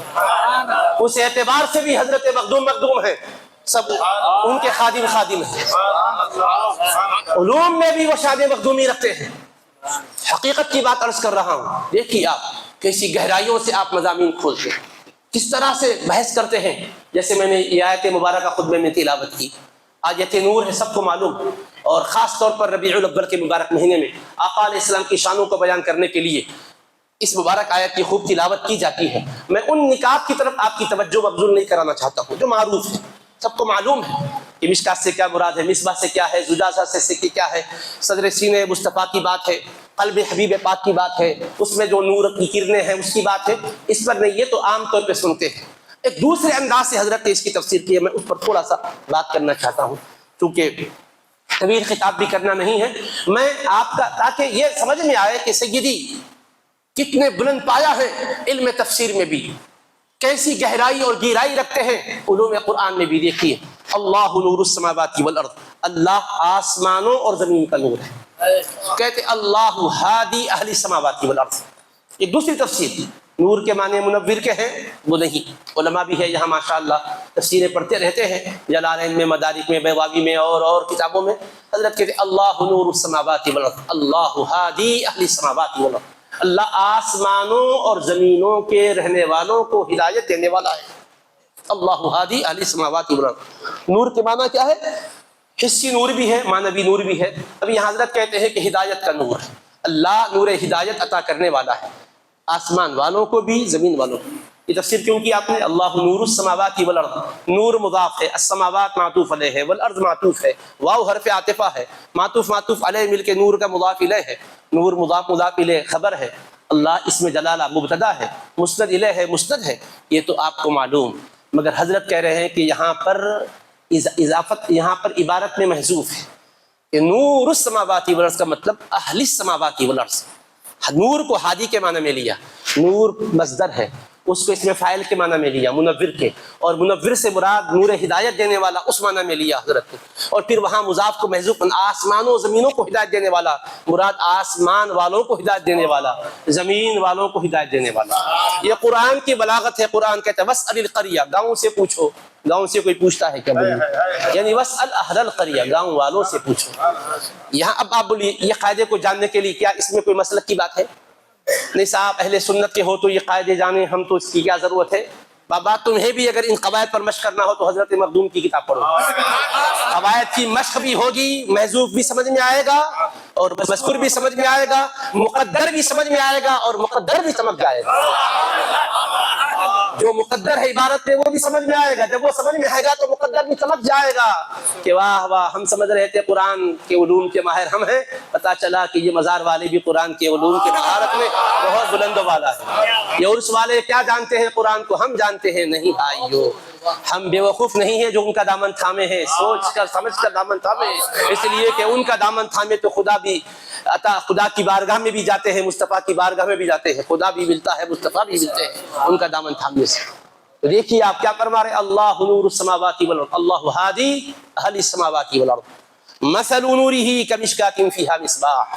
اس اعتبار سے بھی حضرت مخدوم ہیں، سب ان کے خادم ہیں، علوم میں بھی وہ شان مخدومی رکھتے ہیں۔ حقیقت کی بات عرض کر رہا ہوں، دیکھیے آپ کیسی گہرائیوں سے آپ مضامین کھولتے ہیں، کس طرح سے بحث کرتے ہیں۔ جیسے میں نے یہ آیت مبارکہ خطبے میں تلاوت کی، آیت نور ہے سب کو معلوم، اور خاص طور پر ربیع الاول کے مبارک مہینے میں آقا علیہ السلام کی شانوں کو بیان کرنے کے لیے اس مبارک آیت کی خوب تلاوت کی جاتی ہے۔ میں ان نکات کی طرف آپ کی توجہ مبذول نہیں کرانا چاہتا ہوں جو معروف ہے، سب کو معلوم ہے کہ مشکات سے کیا مراد ہے، مصباح سے کیا ہے، زجاجہ سے کیا ہے، صدر سینہ مصطفیٰ کی بات ہے، قلب حبیب پاک کی بات ہے، اس میں جو نور کی کرنیں ہیں اس کی بات ہے۔ اس پر نہیں، یہ تو عام طور پہ سنتے ہیں۔ ایک دوسرے انداز سے حضرت نے اس کی تفسیر کی ہے، میں اس پر تھوڑا سا بات کرنا چاہتا ہوں، کیونکہ طویل خطاب بھی کرنا نہیں ہے، میں آپ کا تاکہ یہ سمجھ میں آئے کہ سیدی کتنے بلند پایا ہے علم تفسیر میں بھی، کیسی گہرائی اور گہرائی رکھتے ہیں علوم قرآن میں بھی۔ دیکھیے اللہ نور السماوات والارض، اللہ آسمانوں اور زمین کا نور ہے۔ کہتے اللہ ہادی اہل السماوات والارض۔ ایک دوسری تفسیر، نور کے معنی منور کے ہیں وہ نہیں، علماء بھی ہے یہاں ماشاءاللہ تفسیریں پڑھتے رہتے ہیں، جلالین میں، مدارک میں، بیضاوی میں اور کتابوں میں۔ حضرت کہتے اللہ نور السماوات والارض، اللہ ہادی اہل السماوات والارض، اللہ آسمانوں اور زمینوں کے رہنے والوں کو ہدایت دینے والا ہے۔ اللہ ہادی اہل السماوات والارض۔ نور کے معنی کیا ہے؟ حسی نور بھی ہے، معنوی نور بھی ہے۔ اب یہاں حضرت کہتے ہیں کہ ہدایت کا نور ہے، اللہ نور ہدایت عطا کرنے والا ہے، آسمان والوں کو بھی زمین والوں کو۔ یہ تفسیر کیوں کی آپ نے؟ اللہ نور السماوات والارض، نور مضاف ہے، السماوات معطوف علیہ ہے، والارض معطوف ہے، واو حرف عاطفہ ہے، معطوف علیہ مل کے نور کا مضاف الیہ ہے، نور مضاف الیہ خبر ہے، اللہ اسم جلالہ مبتدا ہے، مسند الیہ ہے، مسند ہے، یہ تو آپ کو معلوم۔ مگر حضرت کہہ رہے ہیں کہ یہاں پر اضافت، یہاں پر عبارت میں محذوف ہے کہ نور السماوات والارض کا مطلب اہل السماوات والارض۔ نور کو ہادی کے معنی میں لیا، نور مصدر ہے، اس کو اس میں فاعل کے معنی میں لیا، منور کے، اور منور سے مراد نور ہدایت دینے والا اس معنی میں لیا حضرت نے، اور پھر وہاں مضاف کو محذوف، آسمانوں زمینوں کو ہدایت دینے والا مراد آسمان والوں کو ہدایت دینے والا، زمین والوں کو ہدایت دینے والا۔ یہ قرآن کی بلاغت ہے۔ قرآن کہتا ہے واسأل القریہ، گاؤں سے پوچھو، گاؤں سے کوئی پوچھتا ہے کیا بولیے، یعنی واسأل اہل القریہ، گاؤں والوں سے پوچھو۔ یہاں اب آپ بولیے یہ قاعدے کو جاننے کے لیے کیا اس میں کوئی مسلک کی بات ہے؟ نہیں صاحب، اہل سنت کے ہو تو یہ قاعدے جانیں، ہم تو اس کی کیا ضرورت ہے؟ بات تمہیں بھی اگر ان قواعد پر مشق کرنا ہو تو حضرت مخدوم کی کتاب پڑھو، قواعد کی مشق بھی ہوگی، محذوف بھی سمجھ میں آئے گا اور مذکور بھی سمجھ میں آئے گا، مقدر بھی سمجھ میں آئے گا اور مقدر بھی سمجھ جائے گا۔ جو مقدر ہے عبارت میں وہ بھی سمجھ میں آئے گا، جب وہ سمجھ میں آئے گا تو مقدر بھی سمجھ جائے گا کہ واہ واہ، ہم سمجھ رہے تھے قرآن کے علوم کے ماہر ہم ہیں، پتہ چلا کہ یہ مزار والے بھی قرآن کے علوم کے مہارت میں بہت بلند والا ہے۔ یہ عرس والے کیا جانتے ہیں قرآن کو، ہم جانتے ہیں نہیں بھائیو، ہم بے وقوف نہیں ہیں جو ان کا دامن تھامے ہیں، سوچ کر سمجھ کر دامن تھامے، اس لیے کہ ان کا دامن تھامے تو خدا بھی خدا کی بارگاہ میں بھی جاتے ہیں، مصطفیٰ کی بارگاہ میں بھی جاتے ہیں، خدا بھی ملتا ہے، مصطفیٰ بھی ملتے ہیں ان کا دامن تھامنے سے۔ تو دیکھیے آپ کیا فرما رہے، اللہ نور السماوات والارض، اللہ ہادی اہل السماوات والارض، مثل نورہ کمشکاۃ فیہا مصباح۔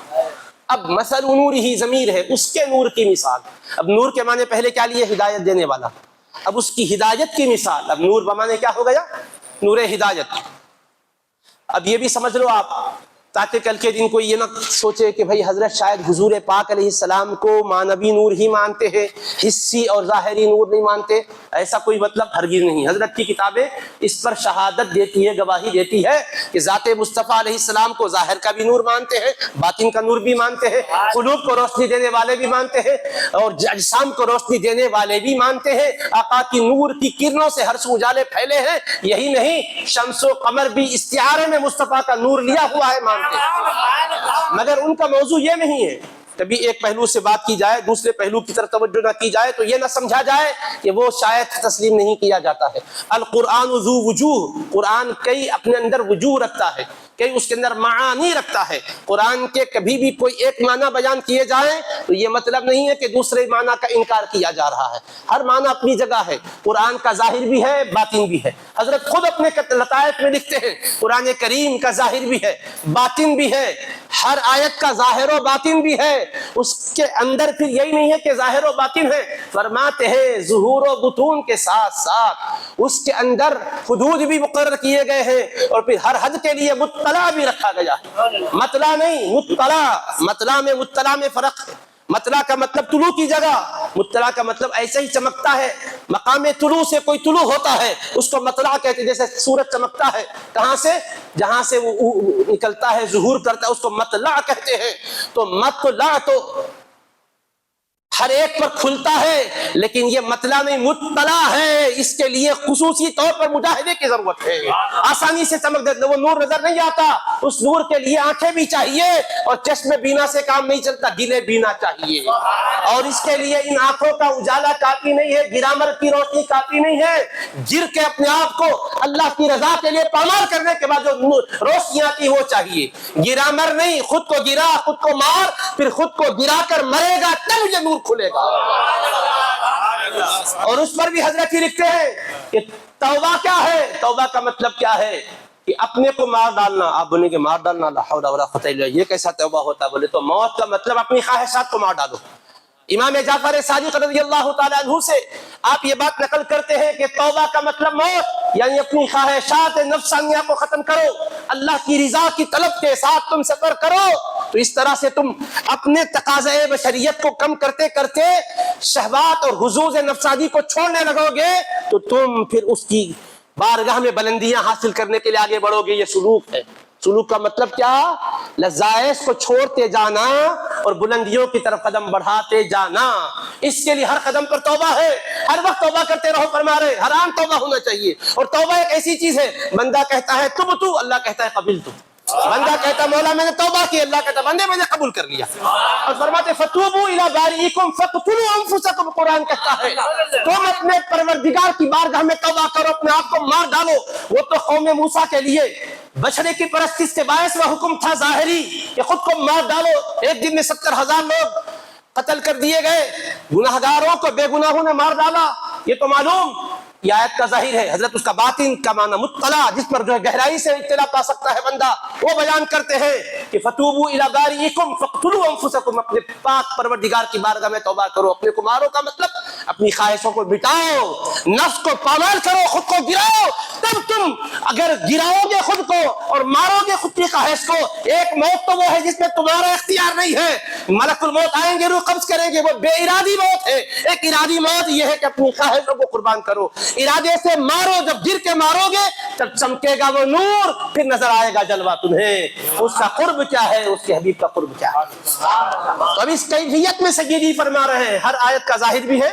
اب مثل نورہ ضمیر ہے، اس کے نور کی مثال۔ اب نور کے معنی پہلے کیا لیے؟ ہدایت دینے والا، اب اس کی ہدایت کی مثال۔ اب نور بمانے کیا ہو گیا؟ نور ہدایت۔ اب یہ بھی سمجھ لو آپ، تاکہ کل کے دن کوئی یہ نہ سوچے کہ بھائی حضرت شاید حضور پاک علیہ السلام کو معنوی نور ہی مانتے ہیں، حسی اور ظاہری نور نہیں مانتے، ایسا کوئی مطلب ہرگز نہیں۔ حضرت کی کتابیں اس پر شہادت دیتی ہے، گواہی دیتی ہے کہ ذات مصطفیٰ علیہ السلام کو ظاہر کا بھی نور مانتے ہیں، باطن کا نور بھی مانتے ہیں، قلوب کو روشنی دینے والے بھی مانتے ہیں اور اجسام کو روشنی دینے والے بھی مانتے ہیں۔ آقا کی نور کی کرنوں سے ہر سو اجالے پھیلے ہیں۔ یہی نہیں، شمس و قمر بھی استعارے میں مصطفیٰ کا نور لیا ہوا ہے، مانتے ہیں، مگر ان کا موضوع یہ نہیں ہے کبھی ایک پہلو سے بات کی جائے دوسرے پہلو کی طرف توجہ نہ کی جائے تو یہ نہ سمجھا جائے کہ وہ شاید تسلیم نہیں کیا جاتا ہے۔ القرآن ذو وجوہ، قرآن کئی اپنے اندر وجوہ رکھتا ہے، کئی اس کے اندر معانی رکھتا ہے۔ قرآن کے کبھی بھی کوئی ایک معنی بیان کیے جائیں تو یہ مطلب نہیں ہے کہ دوسرے معنی کا انکار کیا جا رہا ہے، ہر معنی اپنی جگہ ہے، قرآن کا ظاہر بھی ہے باطن بھی ہے۔ حضرت خود اپنے لطائف میں لکھتے ہیں قرآن کریم کا ظاہر بھی ہے باطن بھی ہے، ہر آیت کا ظاہر و باطن بھی ہے، اس کے اندر پھر یہی نہیں ہے کہ ظاہر و باطن ہے، فرماتے ہیں ظہور و بطون کے ساتھ ساتھ اس کے اندر حدود بھی مقرر کیے گئے ہیں، اور پھر ہر حد کے لیے مطلع بھی رکھا گیا ہے۔ مطلع نہیں مطلع میں فرق ہے۔ مطلع کا مطلب طلوع کی جگہ، مطلع کا مطلب ایسے ہی چمکتا ہے، مقام طلوع سے کوئی طلوع ہوتا ہے اس کو مطلع کہتے ہیں، جیسے سورج چمکتا ہے کہاں سے، جہاں سے وہ نکلتا ہے ظہور کرتا ہے اس کو مطلع کہتے ہیں۔ تو مطلع تو ہر ایک پر کھلتا ہے، لیکن یہ مطلع نہیں مطلع ہے، اس کے لیے خصوصی طور پر مجاہدے کی ضرورت ہے۔ آسانی سے چمک دیتے وہ نور نظر نہیں آتا، اس نور کے لیے آنکھیں بھی چاہیے، اور چشم بینا سے کام نہیں چلتا، دل بینا چاہیے، اور اس کے لیے ان آنکھوں کا اجالا کافی نہیں ہے، گرامر کی روشنی کافی نہیں ہے، گر کے اپنے آپ کو اللہ کی رضا کے لیے پامال کرنے کے بعد جو روشنی آتی وہ چاہیے، گرامر نہیں، خود کو گرا خود کو مار پھر خود کو گرا کر مرے گا تب یہ نور کھلے گا۔ اور اس پر بھی حضرت ہی لکھتے ہیں کہ توبہ کیا ہے، توبہ کا مطلب کیا ہے کہ اپنے کو مار ڈالنا۔ آپ بولیں کہ مار ڈالنا لا حول ولا قوت الا باللہ، یہ کیسا توبہ ہوتا ہے؟ بولے تو موت کا مطلب اپنی خواہشات کو مار ڈالو۔ امام جعفر صادق رضی اللہ تعالیٰ عنہ سے آپ یہ بات نقل کرتے ہیں کہ توبہ کا مطلب موت، یعنی اپنی خواہشات نفسانیہ کو ختم کرو، اللہ کی رضا کی طلب کے ساتھ تم سفر کرو، تو اس طرح سے تم اپنے تقاضۂ بشریت کو کم کرتے کرتے شہوات اور حظوظ نفسانی کو چھوڑنے لگو گے تو تم پھر اس کی بارگاہ میں بلندیاں حاصل کرنے کے لیے آگے بڑھو گے۔ یہ سلوک ہے۔ سلوک کا مطلب کیا؟ لذائذ کو چھوڑتے جانا اور بلندیوں کی طرف قدم بڑھاتے جانا۔ اس کے لیے ہر قدم پر توبہ ہے، ہر وقت توبہ کرتے رہو، فرما رہے ہر آن توبہ ہونا چاہیے۔ اور توبہ ایک ایسی چیز ہے، بندہ کہتا ہے تب تو، اللہ کہتا ہے قبل تو، بندہ کہتا ہے مولا میں نے توبہ کی، اللہ کہتا ہے بندے میں نے قبول کر لیا۔ اور فرماتے فتوبوا الی بارئکم فاقتلوا انفسکم، قرآن کہتا ہے تم اپنے پروردگار کی بارگاہ میں توبہ کرو، اپنے آپ کو مار ڈالو۔ وہ تو قوم موسیٰ کے لیے بچڑے کی پرستش کے باعث وہ حکم تھا ظاہری کہ خود کو مار ڈالو، ایک دن میں 70,000 لوگ قتل کر دیے گئے، گناہگاروں کو بے گناہوں نے مار ڈالا، یہ تو معلوم۔ یہ آیت کا ظاہر ہے، حضرت اس کا باطن کا معنی مطلع، جس پر جو ہے گہرائی سے اطلاع پا سکتا ہے بندہ، وہ بیان کرتے ہیں کہ فتوبوا الی بارئکم فاقتلوا انفسکم، اپنے پاک پروردگار کی بارگاہ میں توبہ کرو، اپنے کو مارو کا مطلب اپنی خواہشوں کو مٹاؤ، نفس کو پامال کرو، خود کو گراؤ، تب تم اگر گراؤ گے خود کو اور مارو گے خود کی خواہش کو، ایک موت تو وہ ہے جس میں تمہارا اختیار نہیں ہے، ملک الموت آئیں گے روح قبض کریں گے، وہ بے ارادی موت ہے۔ ایک ارادی موت یہ ہے کہ اپنی خواہشوں کو قربان کرو، ارادے سے مارو، جب گر کے مارو گے تب چمکے گا وہ نور، پھر نظر آئے گا جلوہ تمہیں، اس کا قرب کیا ہے، اس کے حبیب کا قرب کیا ہے۔ تو اب اس کیفیت میں سیدی فرما رہے ہیں ہر آیت کا ظاہر بھی ہے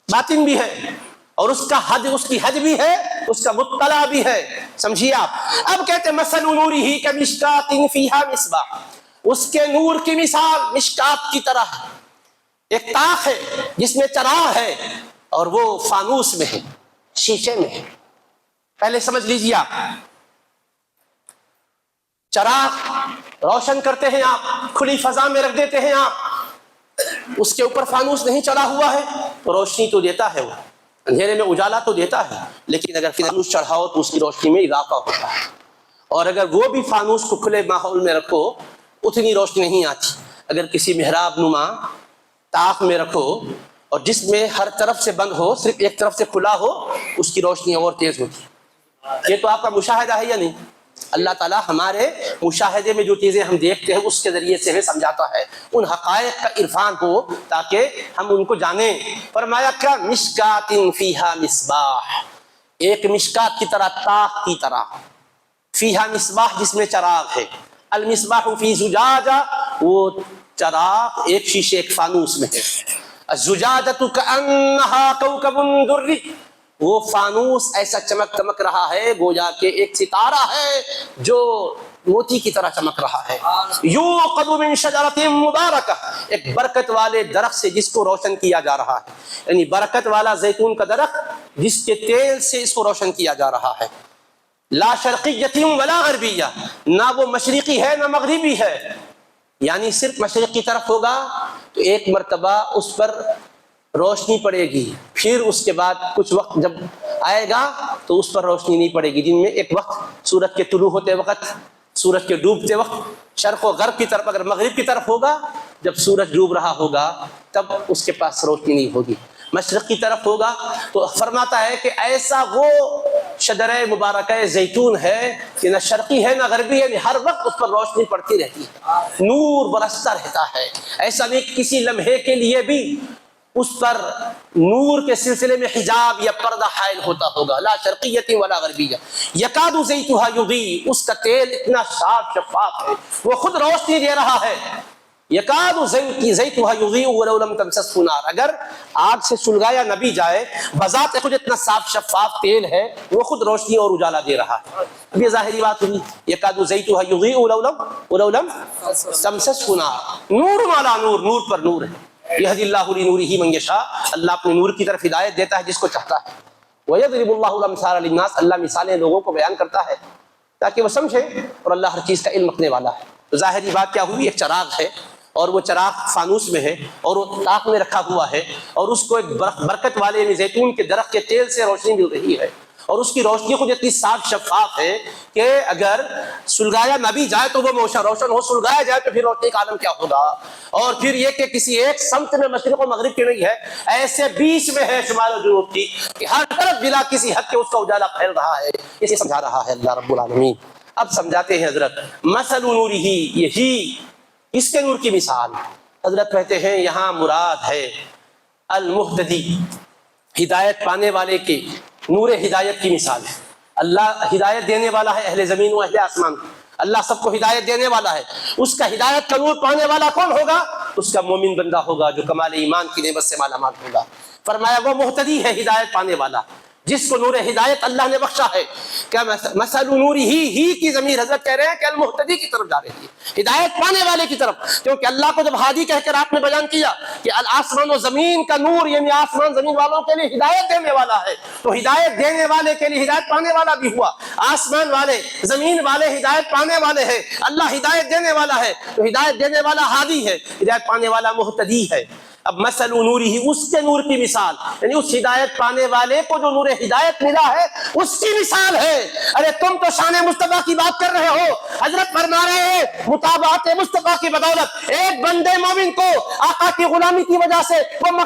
باطن بھی ہے، اور اس کا حد، اس کی حد بھی ہے، اس کا مطلع بھی ہے، سمجھیے آپ۔ اب کہتے ہیں مثل نورہ کمشکاۃ فیہا مصباح، اس کے نور کی مثال مشکات کی طرح ہے، ایک طاق ہے جس میں چراغ ہے اور وہ فانوس میں ہے، شیشے میں ہے۔ پہلے سمجھ لیجیے آپ، چراغ روشن کرتے ہیں آپ، کھلی فضا میں رکھ دیتے ہیں آپ، اس کے اوپر فانوس نہیں چڑھا ہوا ہے تو روشنی تو دیتا ہے، وہ اندھیرے میں اجالا تو دیتا ہے، لیکن اگر فانوس چڑھاؤ تو اس کی روشنی میں اضافہ ہوتا ہے، اور اگر وہ بھی فانوس کو کھلے ماحول میں رکھو اتنی روشنی نہیں آتی۔ اگر کسی محراب نما طاق میں رکھو اور جس میں ہر طرف سے بند ہو، صرف ایک طرف سے کھلا ہو، اس کی روشنی اور تیز ہوتی ہے۔ یہ تو آپ کا مشاہدہ ہے یا نہیں؟ اللہ تعالیٰ ہمارے مشاہدے میں جو چیزیں ہم دیکھتے ہیں اس کے ذریعے سے ہمیں سمجھاتا ہے، ان حقائق کا عرفان ہو تاکہ ہم ان کو جانیں۔ فرمایا کہ مشکات فیہا مصباح، ایک مشکات کی طرح، طاق کی طرح، فیہا مصباح جس میں چراغ ہے، المصباح فی زجاجہ، وہ چراغ ایک شیشے ایک فانوس میں ہے، الزجاجۃ کأنہا کوکب دری، وہ فانوس ایسا چمک رہا ہے گویا کہ ایک ستارہ ہے جو موتی کی طرح چمک رہا ہے. یوقد من شجرۃ مبارکہ، ایک برکت والے درخت سے جس کو روشن کیا جا رہا ہے، یعنی برکت والا زیتون کا درخت جس کے تیل سے اس کو روشن کیا جا رہا ہے. لا شرقیۃ ولا غربیہ، نہ وہ مشرقی ہے نہ مغربی ہے، یعنی صرف مشرق کی طرف ہوگا تو ایک مرتبہ اس پر روشنی پڑے گی، پھر اس کے بعد کچھ وقت جب آئے گا تو اس پر روشنی نہیں پڑے گی. دن میں ایک وقت سورج کے طلوع ہوتے وقت، سورج کے ڈوبتے وقت شرق و غرب کی طرف، اگر مغرب کی طرف ہوگا جب سورج ڈوب رہا ہوگا تب اس کے پاس روشنی نہیں ہوگی. مشرق کی طرف ہوگا تو فرماتا ہے کہ ایسا وہ شجرہ مبارکہ زیتون ہے کہ نہ شرقی ہے نہ غربی ہے، ہر وقت اس پر روشنی پڑتی رہتی ہے، نور برستا رہتا ہے. ایسا نہیں کسی لمحے کے لیے بھی اس پر نور کے سلسلے میں حجاب یا پردہ حائل ہوتا ہوگا. لا شرقیۃ ولا غربیہ یکاد زیتها یضیء، اس کا تیل اتنا صاف شفاف ہے وہ خود روشنی دے رہا ہے. یکاد زیتها یضیء ولو لم تمسسه نار، اگر آگ سے سلگایا نہ بھی جائے بذات خود اتنا صاف شفاف تیل ہے وہ خود روشنی اور اجالا دے رہا ہے. اب یہ ظاہری بات ہوئی، یکاد زیتها یضیء ولو لم تمسسه نار، نور علی نور، نور پر نور ہے. یہدی اللہ لنورہ من یشاء، اللہ اپنے نور کی طرف ہدایت دیتا ہے جس کو چاہتا ہے. ویضرب اللہ الامثال للناس، اللہ مثالیں لوگوں کو بیان کرتا ہے تاکہ وہ سمجھے، اور اللہ ہر چیز کا علم رکھنے والا ہے. تو ظاہری بات کیا ہوئی، ایک چراغ ہے اور وہ چراغ فانوس میں ہے اور وہ طاق میں رکھا ہوا ہے اور اس کو ایک برکت والے یعنی زیتون کے درخت کے تیل سے روشنی مل رہی ہے، اور اس کی روشنی خود اتنی صاف شفاف ہے کہ اگر سلگایا نہ بھی جائے تو وہ روشن ہو، سلگایا جائے تو پھر روشنی کا عالم کیا ہوگا. اور پھر یہ کہ کسی ایک سمت میں مشرق و مغرب کی نہیں ہے، ایسے بیچ میں ہے شمال و جنوب کی کہ ہر طرف بلا کسی حد کے اس کا اجالا پھیل رہا ہے. اسے سمجھا رہا ہے اللہ رب العالمین. اب سمجھاتے ہیں حضرت مثل نورہ، یہی اس کے نور کی مثال. حضرت کہتے ہیں یہاں مراد ہے المہتدی، ہدایت پانے والے کے نور ہدایت کی مثال ہے. اللہ ہدایت دینے والا ہے اہل زمین و اہل آسمان کو، اللہ سب کو ہدایت دینے والا ہے. اس کا ہدایت کا نور پانے والا کون ہوگا؟ اس کا مومن بندہ ہوگا جو کمال ایمان کی نعمت سے مالا مال ہوگا. فرمایا وہ مہتدی ہے، ہدایت پانے والا، جس کو نور ہدایت اللہ نے بخشا ہے. کیا مثل نور ہی کی ضمیر حضرت کہہ رہے ہیں کہ المہتدی کی طرف جا رہی ہے، ہدایت پانے والے کی طرف. کیونکہ اللہ کو جب ہادی کہہ کر آپ نے بیان کیا کہ آسمان و زمین کا نور یعنی آسمان زمین والوں کے لیے ہدایت دینے والا ہے، تو ہدایت دینے والے کے لیے ہدایت پانے والا بھی ہوا. آسمان والے زمین والے ہدایت پانے والے ہیں، اللہ ہدایت دینے والا ہے، تو ہدایت دینے والا ہادی ہے، ہدایت پانے والا مہتدی ہے. اب مثل نورہ، اس کے نور کی مثال، یعنی اس ہدایت پانے والے کو جو نور ہدایت ملا ہے اس کی مثال ہے. ارے تم تو شان مصطفیٰ کی بات کر رہے ہو، حضرت فرما رہے ہیں مطابعت مصطفیٰ کی بدولت ایک بندے مومن کو آقا کی غلامی کی وجہ سے وہ